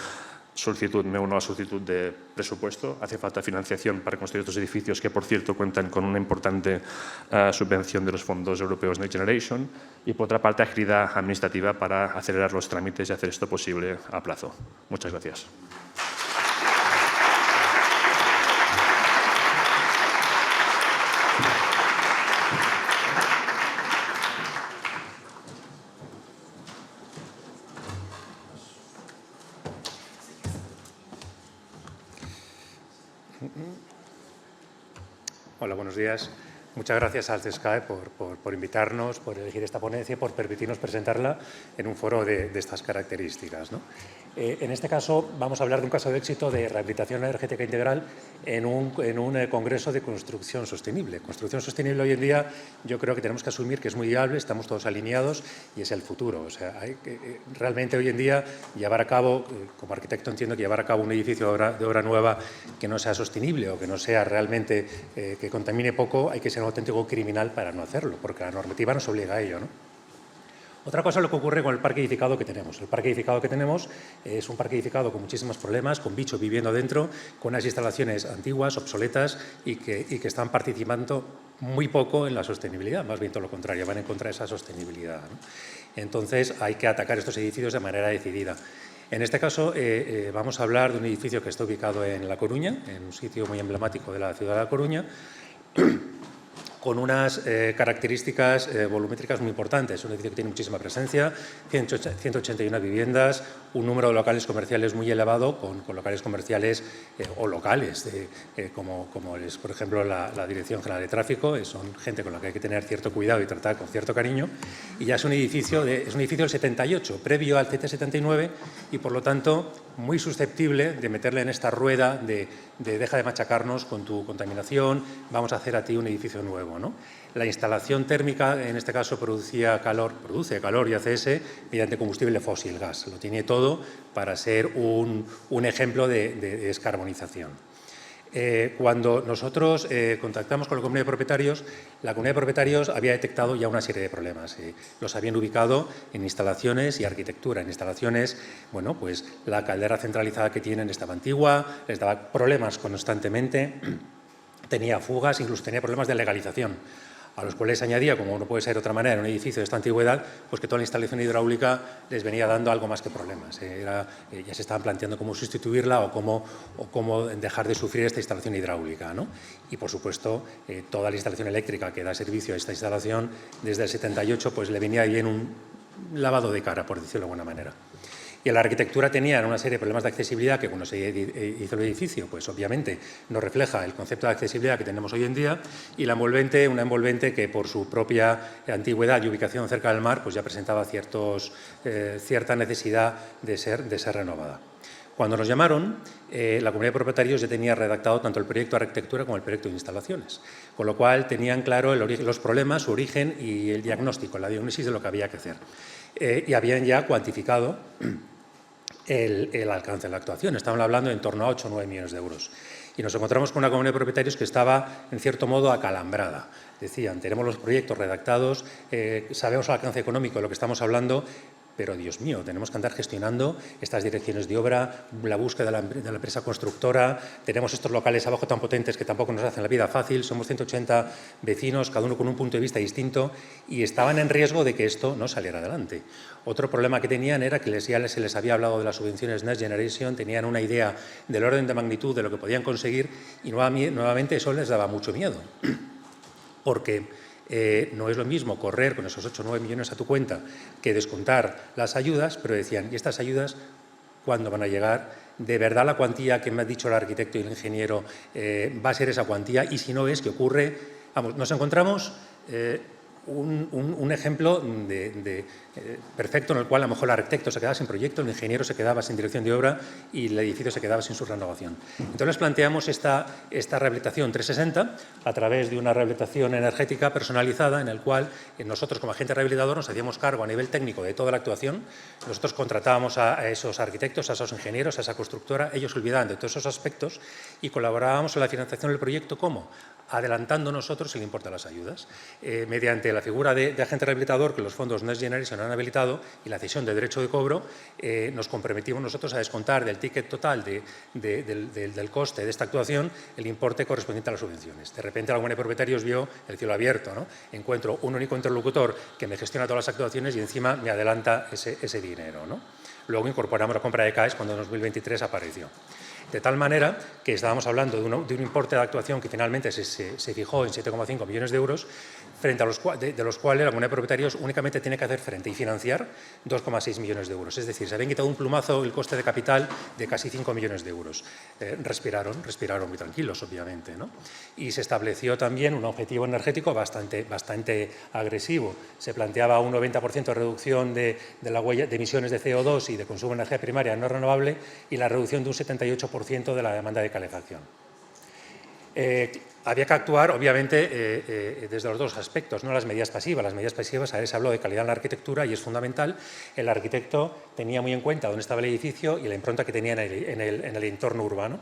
Speaker 10: me uno a la solicitud de presupuesto. Hace falta financiación para construir estos edificios que, por cierto, cuentan con una importante subvención de los fondos europeos Next Generation. Y, por otra parte, agilidad administrativa para acelerar los trámites y hacer esto posible a plazo. Muchas gracias.
Speaker 11: buenos días. Muchas gracias al CESCAE por invitarnos, por elegir esta ponencia y por permitirnos presentarla en un foro de estas características, ¿no? En este caso vamos a hablar de un caso de éxito de rehabilitación energética integral en un congreso de construcción sostenible. Construcción sostenible hoy en día yo creo que tenemos que asumir que es muy viable, estamos todos alineados y es el futuro. O sea, realmente hoy en día llevar a cabo, como arquitecto entiendo que llevar a cabo un edificio de obra nueva que no sea sostenible o que no sea realmente que contamine poco, hay que ser un auténtico criminal para no hacerlo, porque la normativa nos obliga a ello, ¿no? Otra cosa es lo que ocurre con el parque edificado que tenemos. El parque edificado que tenemos es un parque edificado con muchísimos problemas, con bichos viviendo dentro, con unas instalaciones antiguas, obsoletas y que están participando muy poco en la sostenibilidad, más bien todo lo contrario, van en contra de esa sostenibilidad, ¿no? Entonces hay que atacar estos edificios de manera decidida. En este caso vamos a hablar de un edificio que está ubicado en La Coruña, en un sitio muy emblemático de la ciudad de La Coruña, con unas características volumétricas muy importantes. Es un edificio que tiene muchísima presencia, 181 viviendas, un número de locales comerciales muy elevado, con locales comerciales o locales, como es, por ejemplo, la Dirección General de Tráfico. Son gente con la que hay que tener cierto cuidado y tratar con cierto cariño. Y ya es un edificio del 78, previo al CT79, y por lo tanto muy susceptible de meterle en esta rueda de deja de machacarnos con tu contaminación, vamos a hacer a ti un edificio nuevo, ¿no? La instalación térmica, en este caso, produce calor y ACS mediante combustible fósil, gas. Lo tiene todo para ser un ejemplo de descarbonización. Cuando nosotros contactamos con la comunidad de propietarios, la comunidad de propietarios había detectado ya una serie de problemas. Los habían ubicado en instalaciones y arquitectura. En instalaciones, bueno, pues la caldera centralizada que tienen estaba antigua, les daba problemas constantemente, tenía fugas, incluso tenía problemas de legalización, a los cuales añadía, como no puede ser de otra manera, en un edificio de esta antigüedad, pues que toda la instalación hidráulica les venía dando algo más que problemas. Ya se estaban planteando cómo sustituirla o cómo dejar de sufrir esta instalación hidráulica, ¿no? Y, por supuesto, toda la instalación eléctrica que da servicio a esta instalación desde el 78, pues le venía bien un lavado de cara, por decirlo de alguna manera. Y en la arquitectura tenían una serie de problemas de accesibilidad que cuando se hizo el edificio, pues obviamente no refleja el concepto de accesibilidad que tenemos hoy en día, y una envolvente que por su propia antigüedad y ubicación cerca del mar, pues ya presentaba cierta necesidad de ser renovada. Cuando nos llamaron, la comunidad de propietarios ya tenía redactado tanto el proyecto de arquitectura como el proyecto de instalaciones, con lo cual tenían claro los problemas, su origen y el diagnóstico, la diagnosis de lo que había que hacer. Y habían ya cuantificado el alcance de la actuación. Estaban hablando en torno a 8 o 9 millones de euros. Y nos encontramos con una comunidad de propietarios que estaba, en cierto modo, acalambrada. Decían, tenemos los proyectos redactados, sabemos el alcance económico de lo que estamos hablando, pero, Dios mío, tenemos que andar gestionando estas direcciones de obra, la búsqueda de la empresa constructora, tenemos estos locales abajo tan potentes que tampoco nos hacen la vida fácil, somos 180 vecinos, cada uno con un punto de vista distinto, y estaban en riesgo de que esto no saliera adelante. Otro problema que tenían era que ya se les había hablado de las subvenciones Next Generation, tenían una idea del orden de magnitud de lo que podían conseguir y nuevamente eso les daba mucho miedo, porque no es lo mismo correr con esos 8 o 9 millones a tu cuenta que descontar las ayudas, pero decían, ¿y estas ayudas cuándo van a llegar? ¿De verdad la cuantía que me ha dicho el arquitecto y el ingeniero va a ser esa cuantía? Y si no es, ¿qué ocurre? Vamos, nos encontramos un ejemplo perfecto en el cual a lo mejor el arquitecto se quedaba sin proyecto, el ingeniero se quedaba sin dirección de obra y el edificio se quedaba sin su renovación. Entonces les planteamos esta rehabilitación 360 a través de una rehabilitación energética personalizada en el cual nosotros como agente rehabilitador nos hacíamos cargo a nivel técnico de toda la actuación. Nosotros contratábamos a esos arquitectos, a esos ingenieros, a esa constructora, ellos se olvidaban de todos esos aspectos y colaborábamos en la financiación del proyecto. ¿Cómo? Adelantando nosotros el importe de las ayudas, mediante la figura de agente rehabilitador que los fondos Next Generation han habilitado y la cesión de derecho de cobro, nos comprometimos nosotros a descontar del ticket total del coste de esta actuación el importe correspondiente a las subvenciones. De repente la comunidad de propietarios vio el cielo abierto, ¿no? Encuentro un único interlocutor que me gestiona todas las actuaciones y encima me adelanta ese dinero, ¿no? Luego incorporamos la compra de CAEs cuando en 2023 apareció. De tal manera que estábamos hablando de un importe de actuación que finalmente se fijó en 7,5 millones de euros, frente a de los cuales la comunidad de propietarios únicamente tiene que hacer frente y financiar 2,6 millones de euros. Es decir, se habían quitado un plumazo el coste de capital de casi 5 millones de euros. Respiraron muy tranquilos, obviamente, ¿no? Y se estableció también un objetivo energético bastante agresivo. Se planteaba un 90% de reducción de la huella de emisiones de CO2 y de consumo de energía primaria no renovable y la reducción de un 78% de la demanda de calefacción. Había que actuar, obviamente, desde los dos aspectos, no las medidas pasivas. Las medidas pasivas, a ver, se habló de calidad en la arquitectura y es fundamental. El arquitecto tenía muy en cuenta dónde estaba el edificio y la impronta que tenía en el entorno urbano.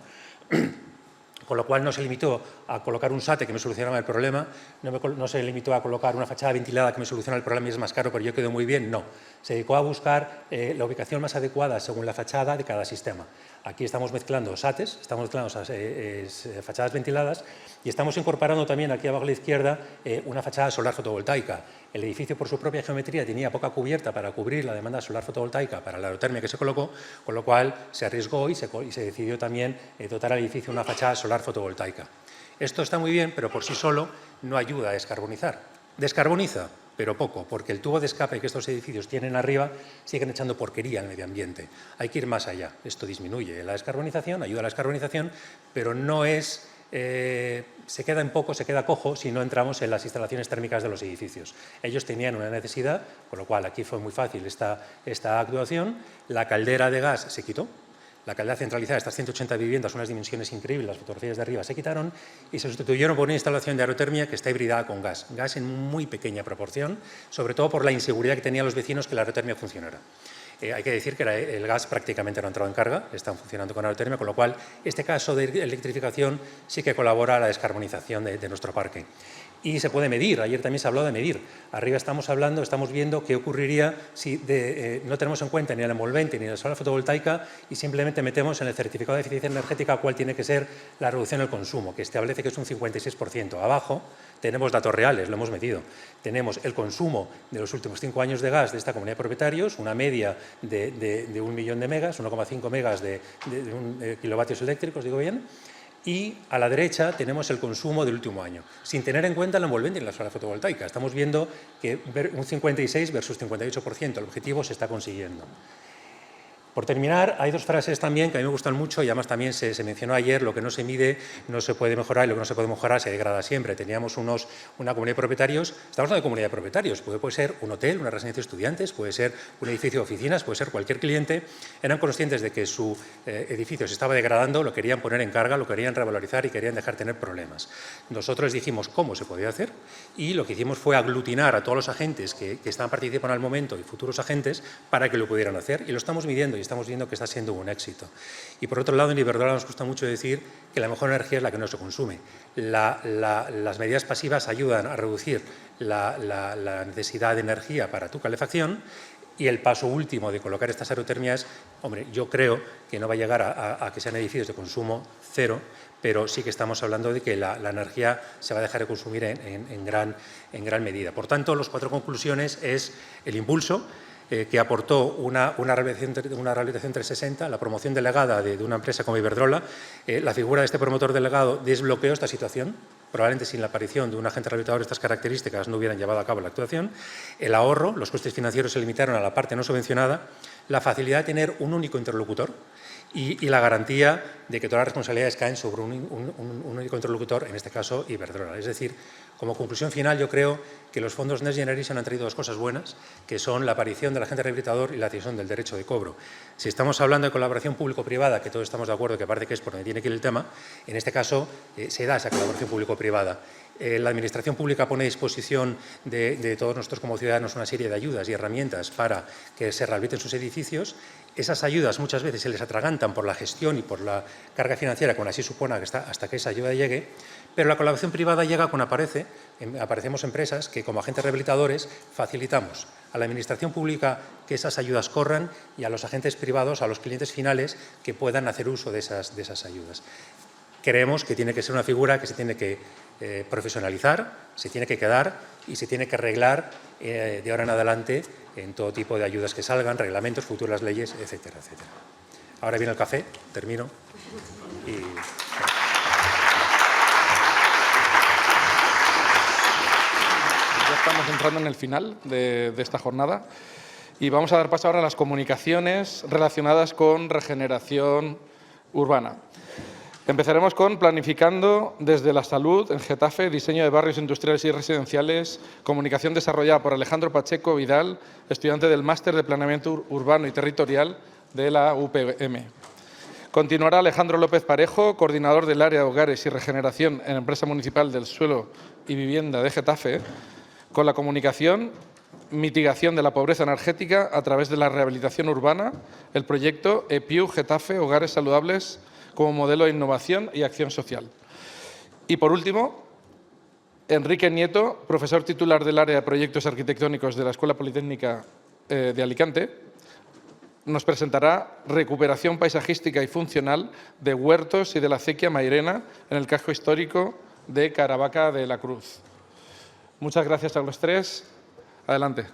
Speaker 11: Con lo cual no se limitó a colocar un SATE que me solucionaba el problema, no se limitó a colocar una fachada ventilada que me soluciona el problema y es más caro, pero yo quedo muy bien, no. Se dedicó a buscar la ubicación más adecuada según la fachada de cada sistema. Aquí estamos mezclando SATES, estamos mezclando fachadas ventiladas y estamos incorporando también aquí abajo a la izquierda una fachada solar fotovoltaica. El edificio por su propia geometría tenía poca cubierta para cubrir la demanda solar fotovoltaica para la aerotermia que se colocó, con lo cual se arriesgó y se decidió también dotar al edificio una fachada solar fotovoltaica. Esto está muy bien, pero por sí solo no ayuda a descarbonizar. Descarboniza, pero poco, porque el tubo de escape que estos edificios tienen arriba siguen echando porquería al medio ambiente. Hay que ir más allá. Esto disminuye la descarbonización, ayuda a la descarbonización, pero no es... se queda en poco, se queda cojo si no entramos en las instalaciones térmicas de los edificios. Ellos tenían una necesidad, con lo cual aquí fue muy fácil esta actuación. La caldera de gas se quitó. La caldera centralizada, estas 180 viviendas, unas dimensiones increíbles, las fotografías de arriba se quitaron y se sustituyeron por una instalación de aerotermia que está hibridada con gas. Gas en muy pequeña proporción, sobre todo por la inseguridad que tenían los vecinos que la aerotermia funcionara. Hay que decir que el gas prácticamente no ha entrado en carga, están funcionando con aerotermia, con lo cual este caso de electrificación sí que colabora a la descarbonización de nuestro parque. Y se puede medir, ayer también se habló de medir. Arriba estamos viendo qué ocurriría si no tenemos en cuenta ni el envolvente ni la solar fotovoltaica y simplemente metemos en el certificado de eficiencia energética cuál tiene que ser la reducción del consumo, que establece que es un 56%. Abajo tenemos datos reales, lo hemos medido. Tenemos el consumo de los últimos 5 años de gas de esta comunidad de propietarios, una media de 1 millón de megas, 1,5 megas de kilovatios eléctricos, digo bien. Y a la derecha tenemos el consumo del último año, sin tener en cuenta el envolvente en la solar fotovoltaica. Estamos viendo que un 56 versus 58%, el objetivo se está consiguiendo. Por terminar, hay dos frases también que a mí me gustan mucho y además también se mencionó ayer: lo que no se mide no se puede mejorar y lo que no se puede mejorar se degrada siempre. Teníamos una comunidad de propietarios, estamos hablando de comunidad de propietarios, puede ser un hotel, una residencia de estudiantes, puede ser un edificio de oficinas, puede ser cualquier cliente. Eran conscientes de que su edificio se estaba degradando, lo querían poner en carga, lo querían revalorizar y querían dejar tener problemas. Nosotros les dijimos cómo se podía hacer y lo que hicimos fue aglutinar a todos los agentes que estaban participando al momento y futuros agentes para que lo pudieran hacer y lo estamos midiendo y estamos viendo que está siendo un éxito. Y por otro lado, en Iberdrola nos gusta mucho decir que la mejor energía es la que no se consume. Las medidas pasivas ayudan a reducir la necesidad de energía para tu calefacción y el paso último de colocar estas aerotermias, hombre, yo creo que no va a llegar a que sean edificios de consumo cero, pero sí que estamos hablando de que la energía se va a dejar de consumir en gran medida. Por tanto, las 4 conclusiones es el impulso, que aportó una rehabilitación 360, la promoción delegada de una empresa como Iberdrola. La figura de este promotor delegado desbloqueó esta situación. Probablemente sin la aparición de un agente rehabilitador de estas características no hubieran llevado a cabo la actuación. El ahorro, los costes financieros se limitaron a la parte no subvencionada, la facilidad de tener un único interlocutor y la garantía de que todas las responsabilidades caen sobre un único interlocutor, en este caso Iberdrola. Es decir, como conclusión final, yo creo que los fondos Next Generation han traído 2 cosas buenas, que son la aparición del agente rehabilitador y la decisión del derecho de cobro. Si estamos hablando de colaboración público-privada, que todos estamos de acuerdo que parece que es por donde tiene que ir el tema, en este caso se da esa colaboración público-privada. La Administración Pública pone a disposición de todos nosotros como ciudadanos una serie de ayudas y herramientas para que se rehabiliten sus edificios. Esas ayudas muchas veces se les atragantan por la gestión y por la carga financiera, como así supone hasta que esa ayuda llegue, pero la colaboración privada llega cuando aparecemos empresas que como agentes rehabilitadores facilitamos a la Administración Pública que esas ayudas corran y a los agentes privados, a los clientes finales, que puedan hacer uso de esas ayudas. Creemos que tiene que ser una figura que se tiene que profesionalizar, se tiene que quedar y se tiene que arreglar de ahora en adelante en todo tipo de ayudas que salgan, reglamentos, futuras leyes, etcétera, etcétera. Ahora viene el café, termino. Y...
Speaker 8: Ya estamos entrando en el final de esta jornada y vamos a dar paso ahora a las comunicaciones relacionadas con regeneración urbana. Empezaremos con planificando desde la salud en Getafe, diseño de barrios industriales y residenciales, comunicación desarrollada por Alejandro Pacheco Vidal, estudiante del Máster de Planeamiento Urbano y Territorial de la UPM. Continuará Alejandro López Parejo, coordinador del área de hogares y regeneración en la Empresa Municipal del Suelo y Vivienda de Getafe, con la comunicación, mitigación de la pobreza energética a través de la rehabilitación urbana, el proyecto EPIU Getafe Hogares Saludables como modelo de innovación y acción social. Y por último, Enrique Nieto, profesor titular del área de proyectos arquitectónicos de la Escuela Politécnica de Alicante, nos presentará recuperación paisajística y funcional de huertos y de la acequia Mairena en el casco histórico de Caravaca de la Cruz. Muchas gracias a los tres. Adelante.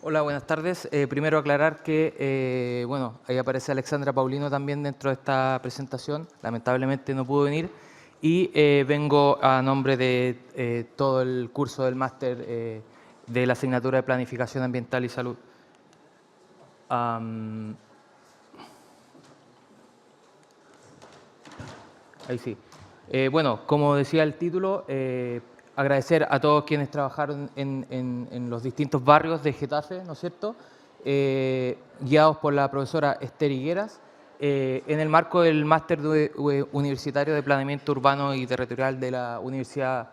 Speaker 12: Hola, buenas tardes. Primero aclarar que, ahí aparece Alexandra Paulino también dentro de esta presentación. Lamentablemente no pudo venir y vengo a nombre de todo el curso del máster de la asignatura de Planificación Ambiental y Salud. Ahí sí. Como decía el título, agradecer a todos quienes trabajaron en los distintos barrios de Getafe, ¿no es cierto?, guiados por la profesora Esther Higueras, en el marco del Máster Universitario de Planeamiento Urbano y Territorial de la Universidad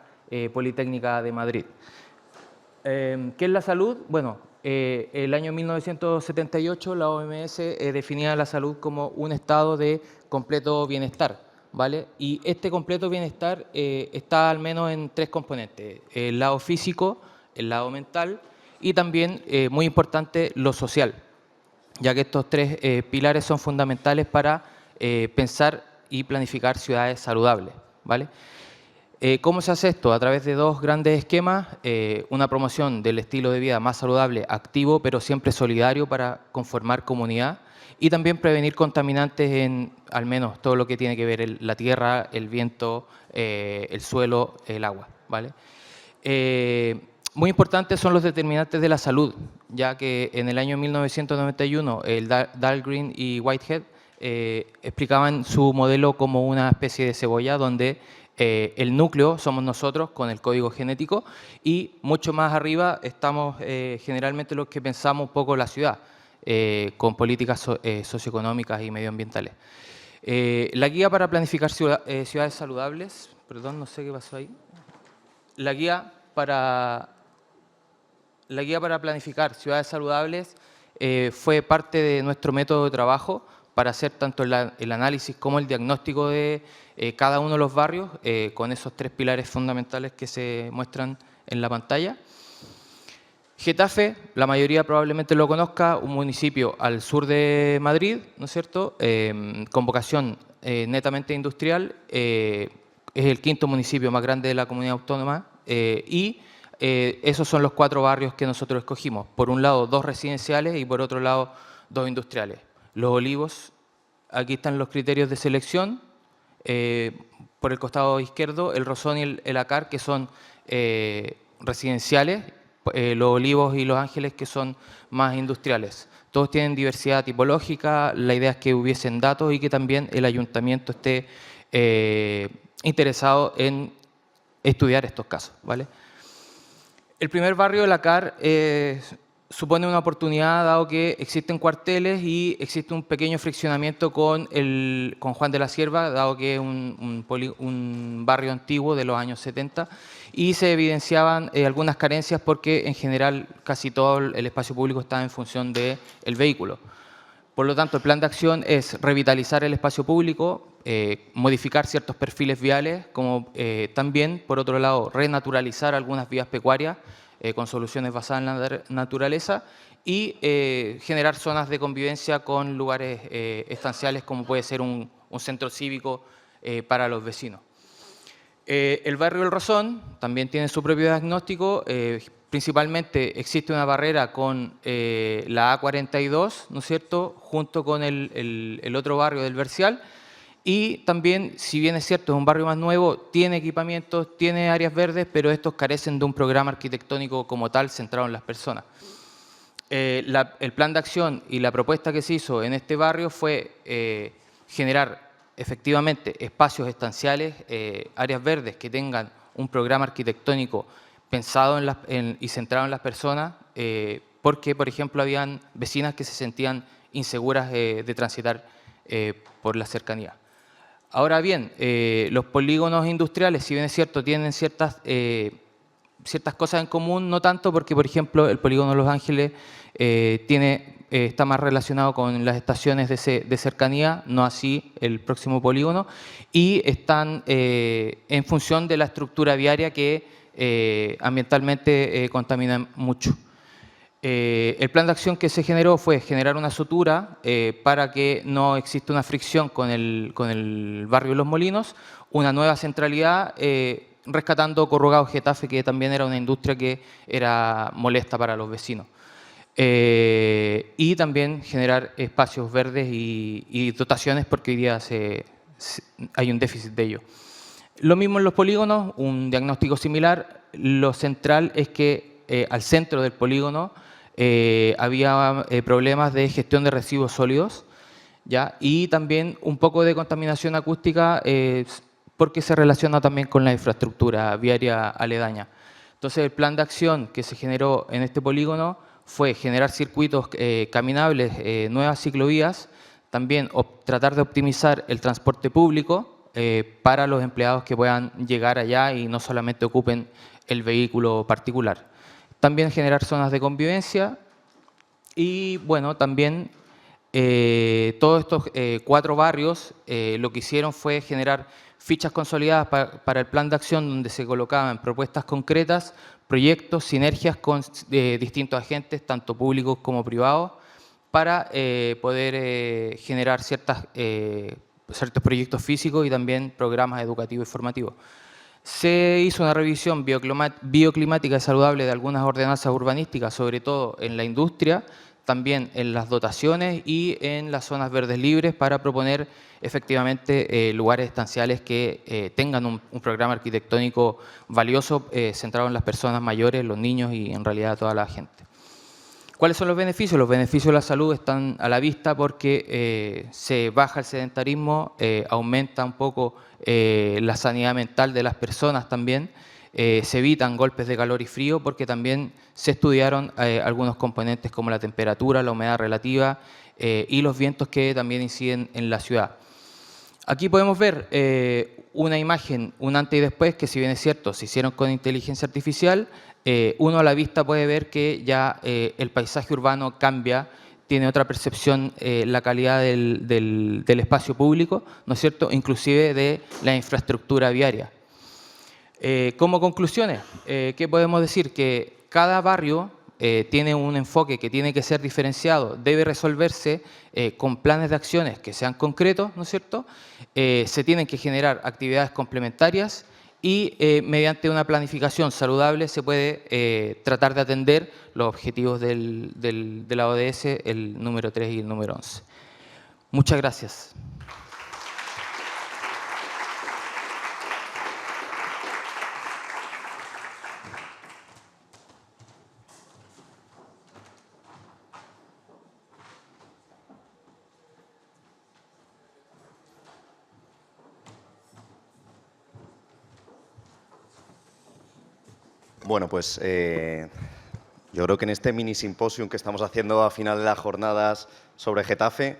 Speaker 12: Politécnica de Madrid. ¿Qué es la salud? Bueno, el año 1978 la OMS definía la salud como un estado de completo bienestar, ¿vale? Y este completo bienestar está al menos en tres componentes: el lado físico, el lado mental y también, muy importante, lo social, ya que estos tres pilares son fundamentales para pensar y planificar ciudades saludables, ¿vale? ¿Cómo se hace esto? A través de dos grandes esquemas: una promoción del estilo de vida más saludable, activo, pero siempre solidario para conformar comunidad, y también prevenir contaminantes en al menos todo lo que tiene que ver la tierra, el viento, el suelo, el agua, ¿vale? Muy importantes son los determinantes de la salud, ya que en el año 1991 el Dahlgren y Whitehead explicaban su modelo como una especie de cebolla donde el núcleo somos nosotros con el código genético y mucho más arriba estamos generalmente los que pensamos un poco la ciudad, con políticas socioeconómicas y medioambientales. La guía para planificar ciudades saludables, perdón, no sé qué pasó ahí. La guía para planificar ciudades saludables fue parte de nuestro método de trabajo para hacer tanto el análisis como el diagnóstico de cada uno de los barrios, con esos tres pilares fundamentales que se muestran en la pantalla. Getafe, la mayoría probablemente lo conozca, un municipio al sur de Madrid, ¿no es cierto?, con vocación netamente industrial, es el quinto municipio más grande de la comunidad autónoma y esos son los cuatro barrios que nosotros escogimos. Por un lado, dos residenciales y por otro lado, dos industriales. Los Olivos, aquí están los criterios de selección. Por el costado izquierdo, el Rosón y el Acar, que son residenciales. Los Olivos y Los Ángeles, que son más industriales. Todos tienen diversidad tipológica, la idea es que hubiesen datos y que también el ayuntamiento esté interesado en estudiar estos casos, ¿vale? El primer barrio, el Acar, supone una oportunidad dado que existen cuarteles y existe un pequeño friccionamiento con Juan de la Cierva, dado que es un barrio antiguo de los años 70, y se evidenciaban algunas carencias porque en general casi todo el espacio público está en función del vehículo. Por lo tanto, el plan de acción es revitalizar el espacio público, modificar ciertos perfiles viales, como también, por otro lado, renaturalizar algunas vías pecuarias con soluciones basadas en la naturaleza y generar zonas de convivencia con lugares estanciales, como puede ser un un centro cívico para los vecinos. El barrio El Rosón también tiene su propio diagnóstico. Principalmente existe una barrera con la A42, ¿no es cierto?, junto con el otro barrio del Bercial. Y también, si bien es cierto, es un barrio más nuevo, tiene equipamientos, tiene áreas verdes, pero estos carecen de un programa arquitectónico como tal centrado en las personas. El plan de acción y la propuesta que se hizo en este barrio fue generar efectivamente espacios estanciales, áreas verdes que tengan un programa arquitectónico pensado y centrado en las personas, porque, por ejemplo, habían vecinas que se sentían inseguras de transitar por la cercanía. Ahora bien, los polígonos industriales, si bien es cierto, tienen ciertas cosas en común, no tanto porque, por ejemplo, el polígono Los Ángeles está más relacionado con las estaciones de cercanía, no así el próximo polígono, y están en función de la estructura viaria que ambientalmente contamina mucho. El plan de acción que se generó fue generar una sutura para que no exista una fricción con el barrio Los Molinos, una nueva centralidad, rescatando Corrugados Getafe, que también era una industria que era molesta para los vecinos. Y también generar espacios verdes y dotaciones, porque hoy día hay un déficit de ello. Lo mismo en los polígonos, un diagnóstico similar. Lo central es que al centro del polígono había problemas de gestión de residuos sólidos, ¿ya? Y también un poco de contaminación acústica porque se relaciona también con la infraestructura viaria aledaña. Entonces, el plan de acción que se generó en este polígono fue generar circuitos caminables, nuevas ciclovías, también tratar de optimizar el transporte público para los empleados que puedan llegar allá y no solamente ocupen el vehículo particular. También generar zonas de convivencia y, bueno, también todos estos 4 barrios lo que hicieron fue generar fichas consolidadas para el plan de acción donde se colocaban propuestas concretas, proyectos, sinergias con distintos agentes, tanto públicos como privados, para poder generar ciertos proyectos físicos y también programas educativos y formativos. Se hizo una revisión bioclimática y saludable de algunas ordenanzas urbanísticas, sobre todo en la industria, también en las dotaciones y en las zonas verdes libres para proponer efectivamente lugares estanciales que tengan un programa arquitectónico valioso centrado en las personas mayores, los niños y en realidad toda la gente. ¿Cuáles son los beneficios? Los beneficios de la salud están a la vista porque se baja el sedentarismo, aumenta un poco la sanidad mental de las personas también, se evitan golpes de calor y frío porque también se estudiaron algunos componentes como la temperatura, la humedad relativa y los vientos que también inciden en la ciudad. Aquí podemos ver una imagen, un antes y después, que si bien es cierto, se hicieron con inteligencia artificial, uno a la vista puede ver que ya el paisaje urbano cambia, tiene otra percepción la calidad del espacio público, ¿no es cierto?, inclusive de la infraestructura viaria. Como conclusiones, ¿qué podemos decir? Que cada barrio tiene un enfoque que tiene que ser diferenciado, debe resolverse con planes de acciones que sean concretos, ¿no es cierto? Se tienen que generar actividades complementarias y mediante una planificación saludable se puede tratar de atender los objetivos de la ODS, el número 3 y el número 11. Muchas gracias.
Speaker 13: Bueno, pues yo creo que en este mini simposium que estamos haciendo a final de las jornadas sobre Getafe,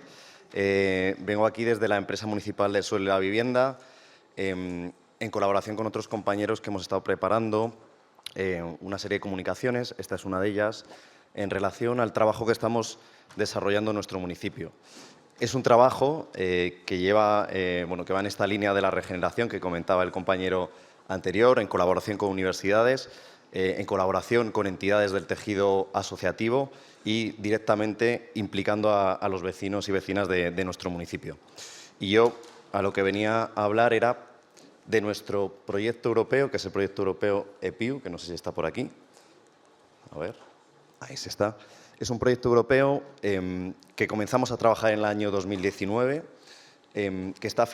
Speaker 13: vengo aquí desde la empresa municipal de Suelo y la Vivienda, en colaboración con otros compañeros que hemos estado preparando una serie de comunicaciones, esta es una de ellas, en relación al trabajo que estamos desarrollando en nuestro municipio. Es un trabajo que va en esta línea de la regeneración que comentaba el compañero anterior, en colaboración con universidades, en colaboración con entidades del tejido asociativo y directamente implicando a los vecinos y vecinas de nuestro municipio. Y yo a lo que venía a hablar era de nuestro proyecto europeo, que es el proyecto europeo EPIU, que no sé si está por aquí. A ver, ahí se está. Es un proyecto europeo que comenzamos a trabajar en el año 2019, que estaba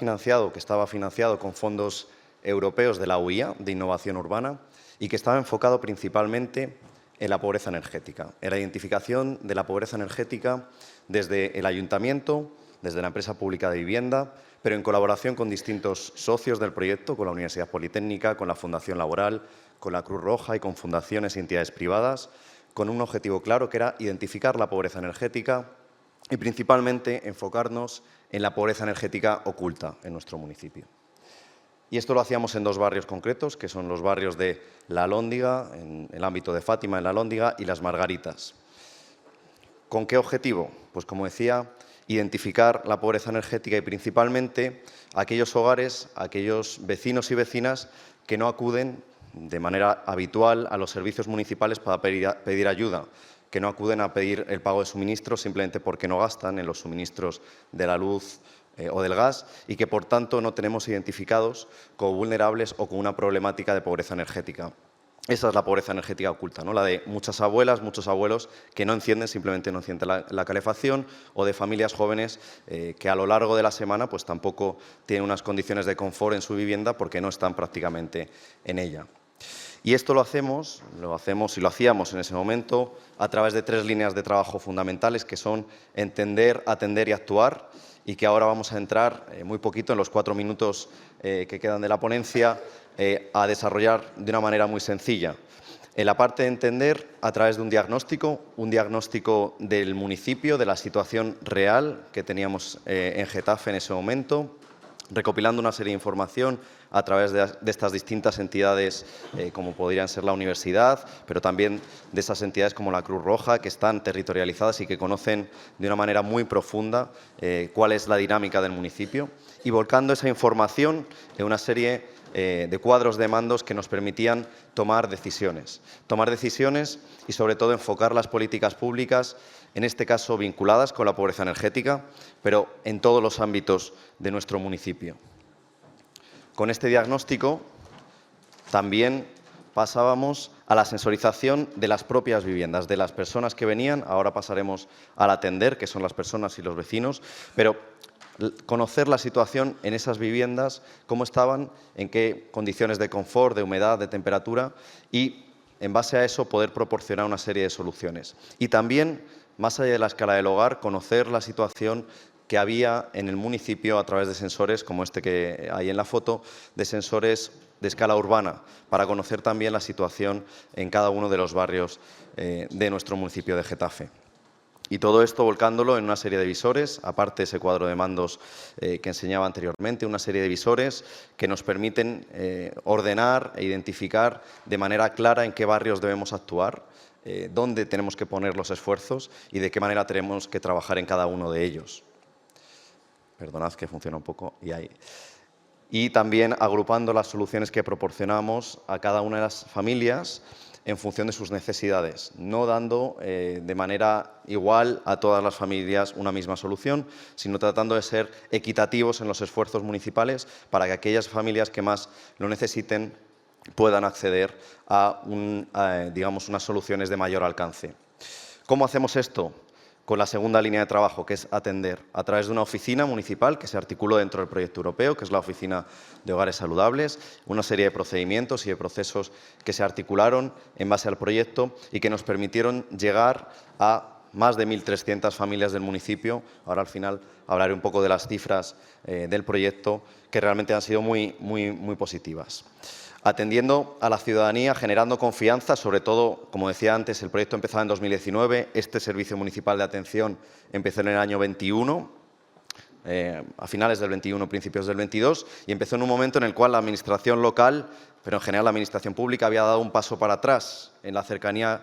Speaker 13: financiado con fondos europeos de la UIA, de Innovación Urbana, y que estaba enfocado principalmente en la pobreza energética, en la identificación de la pobreza energética desde el ayuntamiento, desde la empresa pública de vivienda, pero en colaboración con distintos socios del proyecto, con la Universidad Politécnica, con la Fundación Laboral, con la Cruz Roja y con fundaciones y entidades privadas, con un objetivo claro que era identificar la pobreza energética y principalmente enfocarnos en la pobreza energética oculta en nuestro municipio. Y esto lo hacíamos en dos barrios concretos, que son los barrios de La Alhóndiga, en el ámbito de Fátima, en La Alhóndiga, y Las Margaritas. ¿Con qué objetivo? Pues, como decía, identificar la pobreza energética y principalmente aquellos hogares, aquellos vecinos y vecinas que no acuden de manera habitual a los servicios municipales para pedir ayuda, que no acuden a pedir el pago de suministros simplemente porque no gastan en los suministros de la luz o del gas y que, por tanto, no tenemos identificados como vulnerables o con una problemática de pobreza energética. Esa es la pobreza energética oculta, ¿no? La de muchas abuelas, muchos abuelos que no encienden, simplemente no encienden la calefacción, o de familias jóvenes que a lo largo de la semana pues tampoco tienen unas condiciones de confort en su vivienda porque no están prácticamente en ella. Y esto lo hacemos y lo hacíamos en ese momento a través de 3 líneas de trabajo fundamentales, que son entender, atender y actuar, y que ahora vamos a entrar muy poquito, en los 4 minutos que quedan de la ponencia, a desarrollar de una manera muy sencilla. En la parte de entender, a través de un diagnóstico del municipio, de la situación real que teníamos en Getafe en ese momento, recopilando una serie de información a través de estas distintas entidades, como podrían ser la universidad, pero también de esas entidades como la Cruz Roja, que están territorializadas y que conocen de una manera muy profunda cuál es la dinámica del municipio, y volcando esa información en una serie de cuadros de mandos que nos permitían tomar decisiones y, sobre todo, enfocar las políticas públicas, en este caso vinculadas con la pobreza energética, pero en todos los ámbitos de nuestro municipio. Con este diagnóstico también pasábamos a la sensorización de las propias viviendas, de las personas que venían. Ahora pasaremos al atender, que son las personas y los vecinos, pero conocer la situación en esas viviendas, cómo estaban, en qué condiciones de confort, de humedad, de temperatura, y en base a eso poder proporcionar una serie de soluciones. Y también, más allá de la escala del hogar, conocer la situación que había en el municipio a través de sensores como este que hay en la foto, de sensores de escala urbana, para conocer también la situación en cada uno de los barrios de nuestro municipio de Getafe. Y todo esto volcándolo en una serie de visores, aparte de ese cuadro de mandos que enseñaba anteriormente, una serie de visores que nos permiten ordenar e identificar de manera clara en qué barrios debemos actuar, dónde tenemos que poner los esfuerzos y de qué manera tenemos que trabajar en cada uno de ellos. Perdonad que funciona un poco y ahí. Y también agrupando las soluciones que proporcionamos a cada una de las familias en función de sus necesidades, no dando de manera igual a todas las familias una misma solución, sino tratando de ser equitativos en los esfuerzos municipales para que aquellas familias que más lo necesiten puedan acceder a digamos, unas soluciones de mayor alcance. ¿Cómo hacemos esto? Con la segunda línea de trabajo, que es atender, a través de una oficina municipal que se articuló dentro del proyecto europeo, que es la Oficina de Hogares Saludables, una serie de procedimientos y de procesos que se articularon en base al proyecto y que nos permitieron llegar a más de 1.300 familias del municipio. Ahora, al final, hablaré un poco de las cifras del proyecto, que realmente han sido muy positivas. Atendiendo a la ciudadanía, generando confianza, sobre todo, como decía antes, el proyecto empezaba en 2019, este Servicio Municipal de Atención empezó en el año 21, a finales del 21, principios del 22, y empezó en un momento en el cual la Administración local pero en general la Administración pública había dado un paso para atrás en la cercanía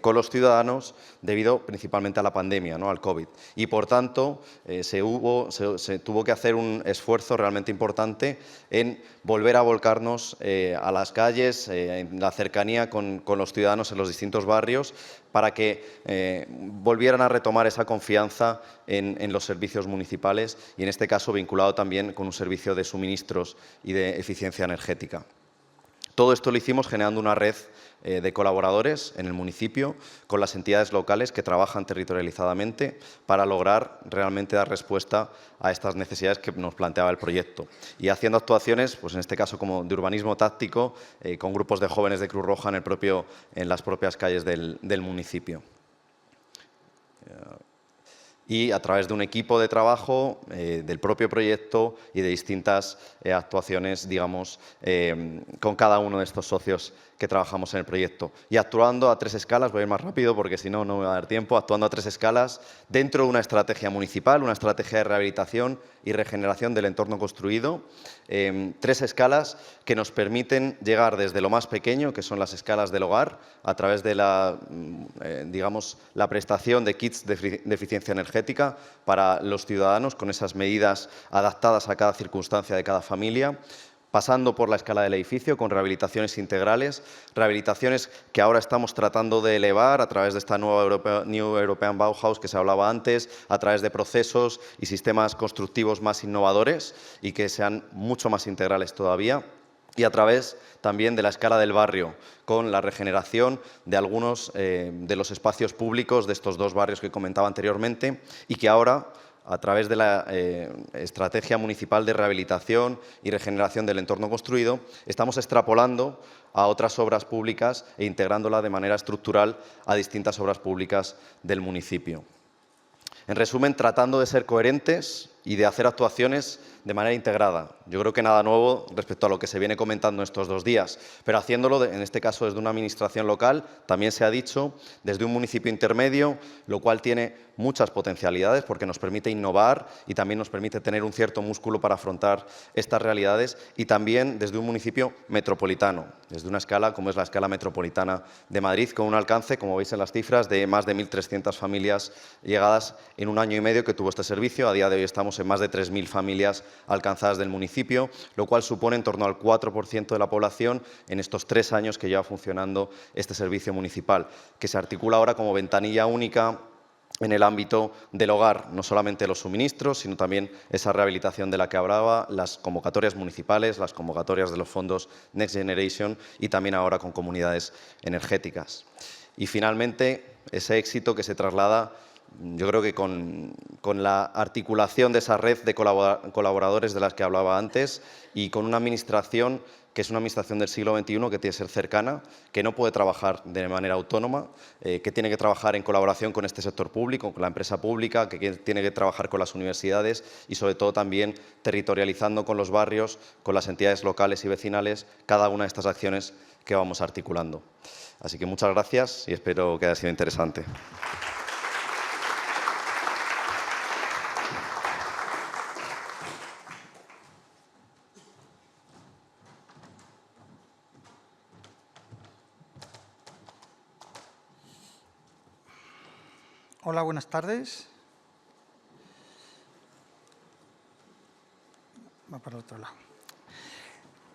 Speaker 13: con los ciudadanos debido principalmente a la pandemia, ¿no?, al COVID. Y, por tanto, se tuvo que hacer un esfuerzo realmente importante en volver a volcarnos a las calles, en la cercanía con los ciudadanos en los distintos barrios, para que volvieran a retomar esa confianza en los servicios municipales y, en este caso, vinculado también con un servicio de suministros y de eficiencia energética. Todo esto lo hicimos generando una red de colaboradores en el municipio con las entidades locales que trabajan territorializadamente para lograr realmente dar respuesta a estas necesidades que nos planteaba el proyecto. Y haciendo actuaciones, pues en este caso como de urbanismo táctico, con grupos de jóvenes de Cruz Roja en las propias calles del municipio. Y a través de un equipo de trabajo del propio proyecto y de distintas actuaciones, digamos, con cada uno de estos socios que trabajamos en el proyecto. Y actuando a 3 escalas, voy a ir más rápido porque si no, no me va a dar tiempo, actuando a 3 escalas dentro de una estrategia municipal, una estrategia de rehabilitación y regeneración del entorno construido, 3 escalas que nos permiten llegar desde lo más pequeño, que son las escalas del hogar, a través de la prestación de kits de eficiencia energética para los ciudadanos con esas medidas adaptadas a cada circunstancia de cada familia, pasando por la escala del edificio con rehabilitaciones integrales, rehabilitaciones que ahora estamos tratando de elevar a través de esta nueva New European Bauhaus que se hablaba antes, a través de procesos y sistemas constructivos más innovadores y que sean mucho más integrales todavía, y a través también de la escala del barrio, con la regeneración de algunos de los espacios públicos de estos 2 barrios que comentaba anteriormente y que ahora, a través de la estrategia municipal de rehabilitación y regeneración del entorno construido, estamos extrapolando a otras obras públicas e integrándola de manera estructural a distintas obras públicas del municipio. En resumen, tratando de ser coherentes y de hacer actuaciones de manera integrada. Yo creo que nada nuevo respecto a lo que se viene comentando estos 2 días, pero haciéndolo, en este caso, desde una administración local, también se ha dicho, desde un municipio intermedio, lo cual tiene muchas potencialidades porque nos permite innovar y también nos permite tener un cierto músculo para afrontar estas realidades, y también desde un municipio metropolitano, desde una escala como es la escala metropolitana de Madrid, con un alcance, como veis en las cifras, de más de 1.300 familias llegadas en 1 año y medio que tuvo este servicio. A día de hoy estamos en más de 3.000 familias alcanzadas del municipio, lo cual supone en torno al 4% de la población en estos 3 años que lleva funcionando este servicio municipal, que se articula ahora como ventanilla única en el ámbito del hogar, no solamente los suministros, sino también esa rehabilitación de la que hablaba, las convocatorias municipales, las convocatorias de los fondos Next Generation y también ahora con comunidades energéticas. Y finalmente, ese éxito que se traslada, yo creo que con la articulación de esa red de colaboradores de las que hablaba antes y con una administración que es una administración del siglo XXI que tiene que ser cercana, que no puede trabajar de manera autónoma, que tiene que trabajar en colaboración con este sector público, con la empresa pública, que tiene que trabajar con las universidades y, sobre todo, también territorializando con los barrios, con las entidades locales y vecinales, cada una de estas acciones que vamos articulando. Así que muchas gracias y espero que haya sido interesante.
Speaker 14: Hola, buenas tardes. Va para el otro lado.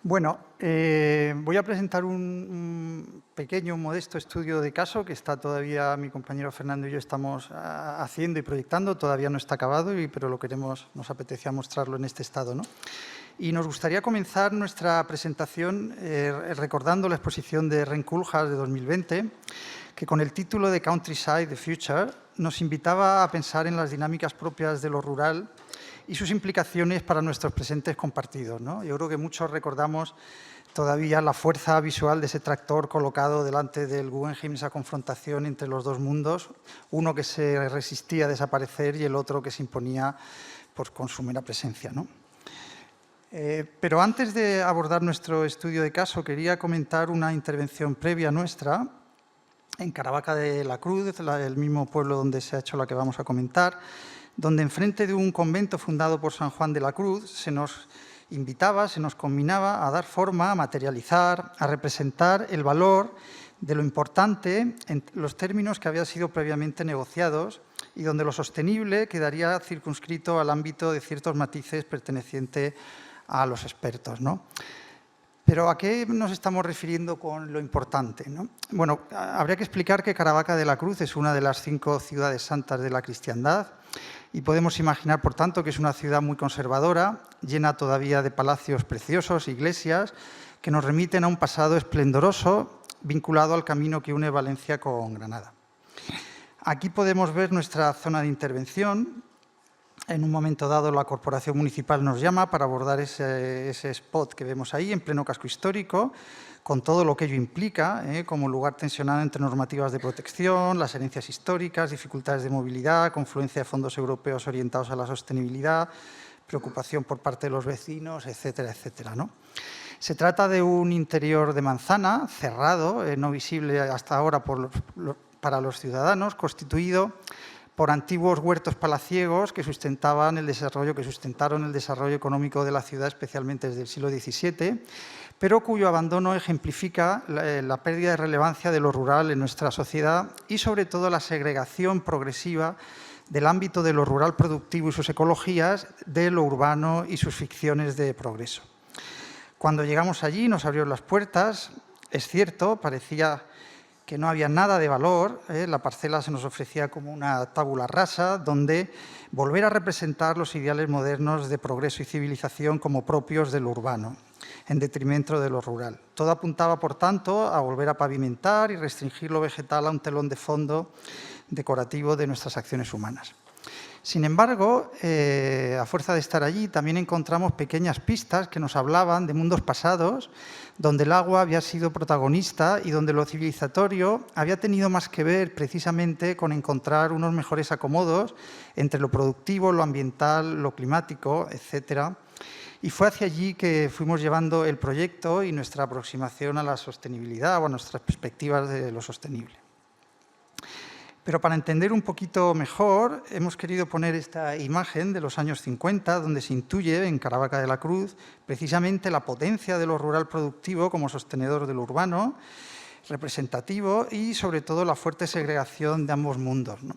Speaker 14: Bueno, voy a presentar un pequeño, modesto estudio de caso que está todavía, mi compañero Fernando y yo estamos haciendo y proyectando. Todavía no está acabado, pero lo queremos, nos apetecía mostrarlo en este estado, ¿no? Y nos gustaría comenzar nuestra presentación recordando la exposición de Ren Koolhaas de 2020, que con el título de Countryside, the Future, nos invitaba a pensar en las dinámicas propias de lo rural y sus implicaciones para nuestros presentes compartidos, ¿no? Yo creo que muchos recordamos todavía la fuerza visual de ese tractor colocado delante del Guggenheim, esa confrontación entre los 2 mundos, uno que se resistía a desaparecer y el otro que se imponía con su mera presencia, ¿no? Pero antes de abordar nuestro estudio de caso, quería comentar una intervención previa nuestra en Caravaca de la Cruz, el mismo pueblo donde se ha hecho la que vamos a comentar, donde enfrente de un convento fundado por San Juan de la Cruz se nos invitaba, se nos combinaba a dar forma, a materializar, a representar el valor de lo importante en los términos que habían sido previamente negociados y donde lo sostenible quedaría circunscrito al ámbito de ciertos matices pertenecientes a los expertos, ¿no? Pero ¿a qué nos estamos refiriendo con lo importante, ¿no? Bueno, habría que explicar que Caravaca de la Cruz es una de las 5 ciudades santas de la cristiandad y podemos imaginar, por tanto, que es una ciudad muy conservadora, llena todavía de palacios preciosos, iglesias, que nos remiten a un pasado esplendoroso vinculado al camino que une Valencia con Granada. Aquí podemos ver nuestra zona de intervención. En un momento dado, la Corporación Municipal nos llama para abordar ese spot que vemos ahí, en pleno casco histórico, con todo lo que ello implica, como lugar tensionado entre normativas de protección, las herencias históricas, dificultades de movilidad, confluencia de fondos europeos orientados a la sostenibilidad, preocupación por parte de los vecinos, etcétera, etcétera, ¿no? Se trata de un interior de manzana, cerrado, no visible hasta ahora para los ciudadanos, constituido por antiguos huertos palaciegos que sustentaron el desarrollo económico de la ciudad, especialmente desde el siglo XVII, pero cuyo abandono ejemplifica la pérdida de relevancia de lo rural en nuestra sociedad y, sobre todo, la segregación progresiva del ámbito de lo rural productivo y sus ecologías de lo urbano y sus ficciones de progreso. Cuando llegamos allí, nos abrieron las puertas. Es cierto, parecía que no había nada de valor, la parcela se nos ofrecía como una tabula rasa, donde volver a representar los ideales modernos de progreso y civilización como propios de lo urbano, en detrimento de lo rural. Todo apuntaba, por tanto, a volver a pavimentar y restringir lo vegetal a un telón de fondo decorativo de nuestras acciones humanas. Sin embargo, a fuerza de estar allí, también encontramos pequeñas pistas que nos hablaban de mundos pasados, donde el agua había sido protagonista y donde lo civilizatorio había tenido más que ver precisamente con encontrar unos mejores acomodos entre lo productivo, lo ambiental, lo climático, etcétera. Y fue hacia allí que fuimos llevando el proyecto y nuestra aproximación a la sostenibilidad o a nuestras perspectivas de lo sostenible. Pero para entender un poquito mejor, hemos querido poner esta imagen de los años 50, donde se intuye en Caravaca de la Cruz precisamente la potencia de lo rural productivo como sostenedor de lo urbano, representativo y, sobre todo, la fuerte segregación de ambos mundos, ¿no?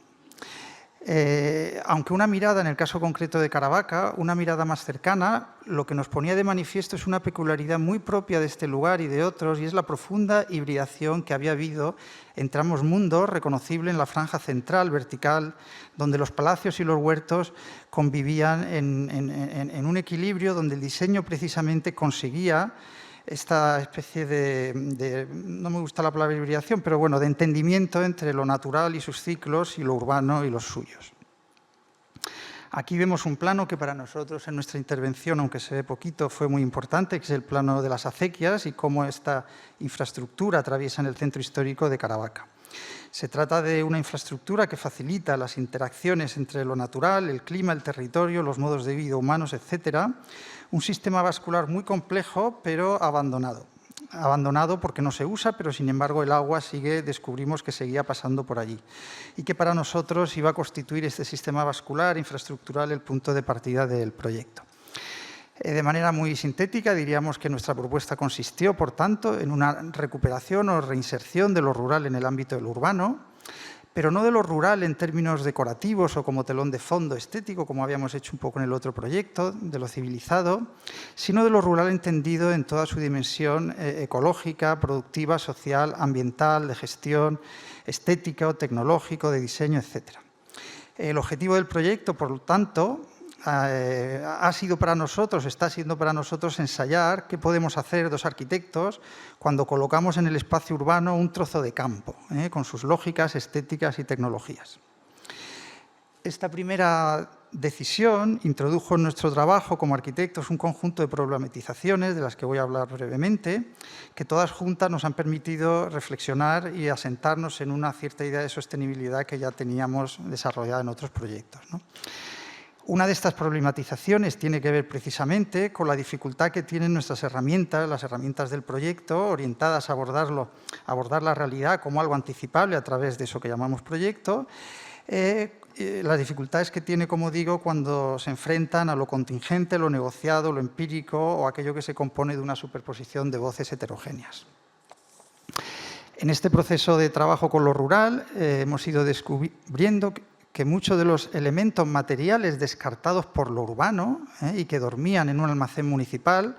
Speaker 14: Aunque una mirada, en el caso concreto de Caravaca, una mirada más cercana, lo que nos ponía de manifiesto es una peculiaridad muy propia de este lugar y de otros, y es la profunda hibridación que había habido entre ambos mundos, reconocible en la franja central, vertical, donde los palacios y los huertos convivían en un equilibrio donde el diseño precisamente conseguía esta especie de, no me gusta la palabra hibridación, pero bueno, de entendimiento entre lo natural y sus ciclos y lo urbano y los suyos. Aquí vemos un plano que para nosotros en nuestra intervención, aunque se ve poquito, fue muy importante, que es el plano de las acequias y cómo esta infraestructura atraviesa en el centro histórico de Caravaca. Se trata de una infraestructura que facilita las interacciones entre lo natural, el clima, el territorio, los modos de vida humanos, etcétera. Un sistema vascular muy complejo, pero abandonado. Abandonado porque no se usa, pero sin embargo el agua descubrimos que seguía pasando por allí. Y que para nosotros iba a constituir este sistema vascular, infraestructural, el punto de partida del proyecto. De manera muy sintética, diríamos que nuestra propuesta consistió, por tanto, en una recuperación o reinserción de lo rural en el ámbito de lo urbano, pero no de lo rural en términos decorativos o como telón de fondo estético, como habíamos hecho un poco en el otro proyecto, de lo civilizado, sino de lo rural entendido en toda su dimensión ecológica, productiva, social, ambiental, de gestión, estética o tecnológico, de diseño, etc. El objetivo del proyecto, por lo tanto, está siendo para nosotros ensayar qué podemos hacer dos arquitectos cuando colocamos en el espacio urbano un trozo de campo, con sus lógicas, estéticas y tecnologías. Esta primera decisión introdujo en nuestro trabajo como arquitectos un conjunto de problematizaciones, de las que voy a hablar brevemente, que todas juntas nos han permitido reflexionar y asentarnos en una cierta idea de sostenibilidad que ya teníamos desarrollada en otros proyectos, ¿no? Una de estas problematizaciones tiene que ver precisamente con la dificultad que tienen nuestras herramientas, las herramientas del proyecto, orientadas a abordar la realidad como algo anticipable a través de eso que llamamos proyecto, las dificultades que tiene, como digo, cuando se enfrentan a lo contingente, lo negociado, lo empírico o aquello que se compone de una superposición de voces heterogéneas. En este proceso de trabajo con lo rural hemos ido descubriendo que muchos de los elementos materiales descartados por lo urbano y que dormían en un almacén municipal,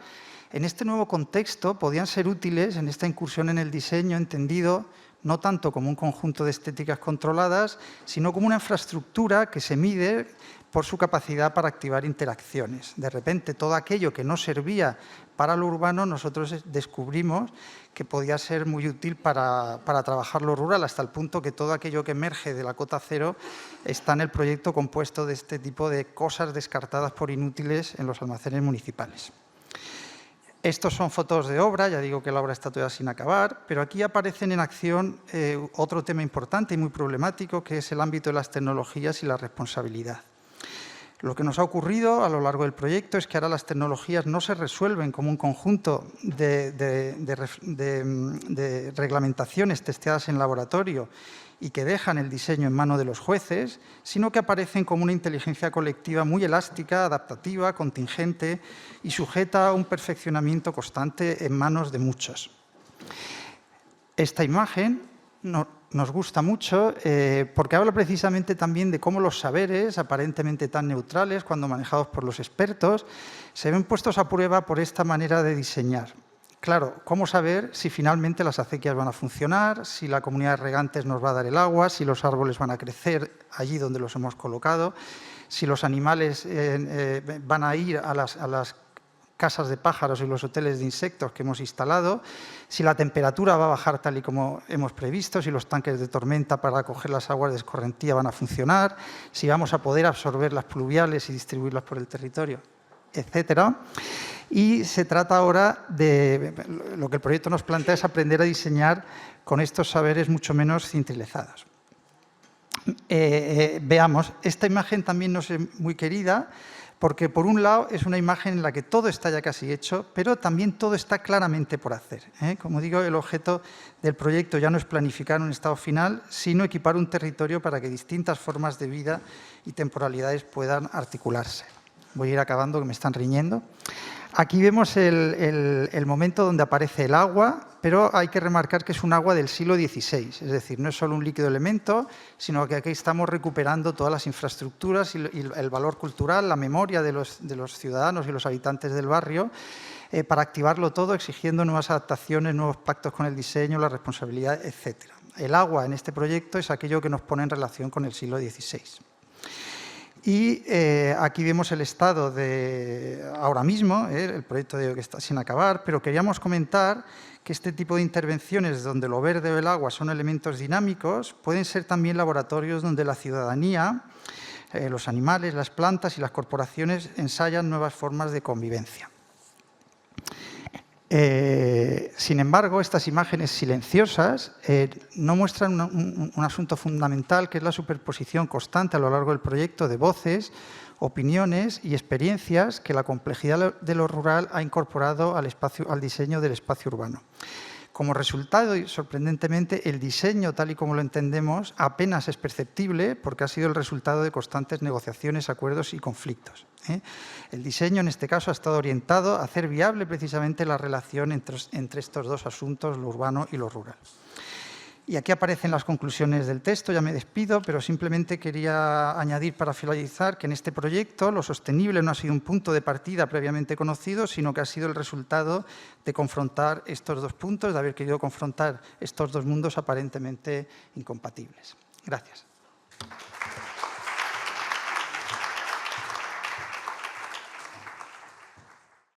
Speaker 14: en este nuevo contexto podían ser útiles en esta incursión en el diseño entendido no tanto como un conjunto de estéticas controladas, sino como una infraestructura que se mide por su capacidad para activar interacciones. De repente, todo aquello que no servía para lo urbano, nosotros descubrimos que podía ser muy útil para trabajar lo rural, hasta el punto que todo aquello que emerge de la cota cero está en el proyecto compuesto de este tipo de cosas descartadas por inútiles en los almacenes municipales. Estos son fotos de obra, ya digo que la obra está todavía sin acabar, pero aquí aparecen en acción otro tema importante y muy problemático, que es el ámbito de las tecnologías y la responsabilidad. Lo que nos ha ocurrido a lo largo del proyecto es que ahora las tecnologías no se resuelven como un conjunto de reglamentaciones testeadas en laboratorio y que dejan el diseño en manos de los jueces, sino que aparecen como una inteligencia colectiva muy elástica, adaptativa, contingente y sujeta a un perfeccionamiento constante en manos de muchos. Esta imagen nos gusta mucho porque habla precisamente también de cómo los saberes, aparentemente tan neutrales cuando manejados por los expertos, se ven puestos a prueba por esta manera de diseñar. Claro, ¿cómo saber si finalmente las acequias van a funcionar, si la comunidad de regantes nos va a dar el agua, si los árboles van a crecer allí donde los hemos colocado, si los animales van a ir a las casas de pájaros y los hoteles de insectos que hemos instalado, si la temperatura va a bajar tal y como hemos previsto, si los tanques de tormenta para acoger las aguas de escorrentía van a funcionar, si vamos a poder absorber las pluviales y distribuirlas por el territorio, etcétera. Y se trata ahora de, lo que el proyecto nos plantea es aprender a diseñar con estos saberes mucho menos cintilizados. Veamos, esta imagen también nos es muy querida porque, por un lado, es una imagen en la que todo está ya casi hecho, pero también todo está claramente por hacer. Como digo, el objeto del proyecto ya no es planificar un estado final, sino equipar un territorio para que distintas formas de vida y temporalidades puedan articularse. Voy a ir acabando, que me están riñendo. Aquí vemos el momento donde aparece el agua, pero hay que remarcar que es un agua del siglo XVI, es decir, no es solo un líquido elemento, sino que aquí estamos recuperando todas las infraestructuras y el valor cultural, la memoria de los ciudadanos y los habitantes del barrio, para activarlo todo, exigiendo nuevas adaptaciones, nuevos pactos con el diseño, la responsabilidad, etc. El agua en este proyecto es aquello que nos pone en relación con el siglo XVI. Y aquí vemos el estado de ahora mismo, el proyecto que está sin acabar, pero queríamos comentar que este tipo de intervenciones donde lo verde o el agua son elementos dinámicos, pueden ser también laboratorios donde la ciudadanía, los animales, las plantas y las corporaciones ensayan nuevas formas de convivencia. Sin embargo, estas imágenes silenciosas no muestran un asunto fundamental, que es la superposición constante a lo largo del proyecto de voces, opiniones y experiencias que la complejidad de lo rural ha incorporado al diseño del espacio urbano. Como resultado, y sorprendentemente, el diseño, tal y como lo entendemos, apenas es perceptible porque ha sido el resultado de constantes negociaciones, acuerdos y conflictos. El diseño, en este caso, ha estado orientado a hacer viable precisamente la relación entre estos dos asuntos, lo urbano y lo rural. Y aquí aparecen las conclusiones del texto, ya me despido, pero simplemente quería añadir para finalizar que en este proyecto lo sostenible no ha sido un punto de partida previamente conocido, sino que ha sido el resultado de confrontar estos dos puntos, de haber querido confrontar estos dos mundos aparentemente incompatibles. Gracias.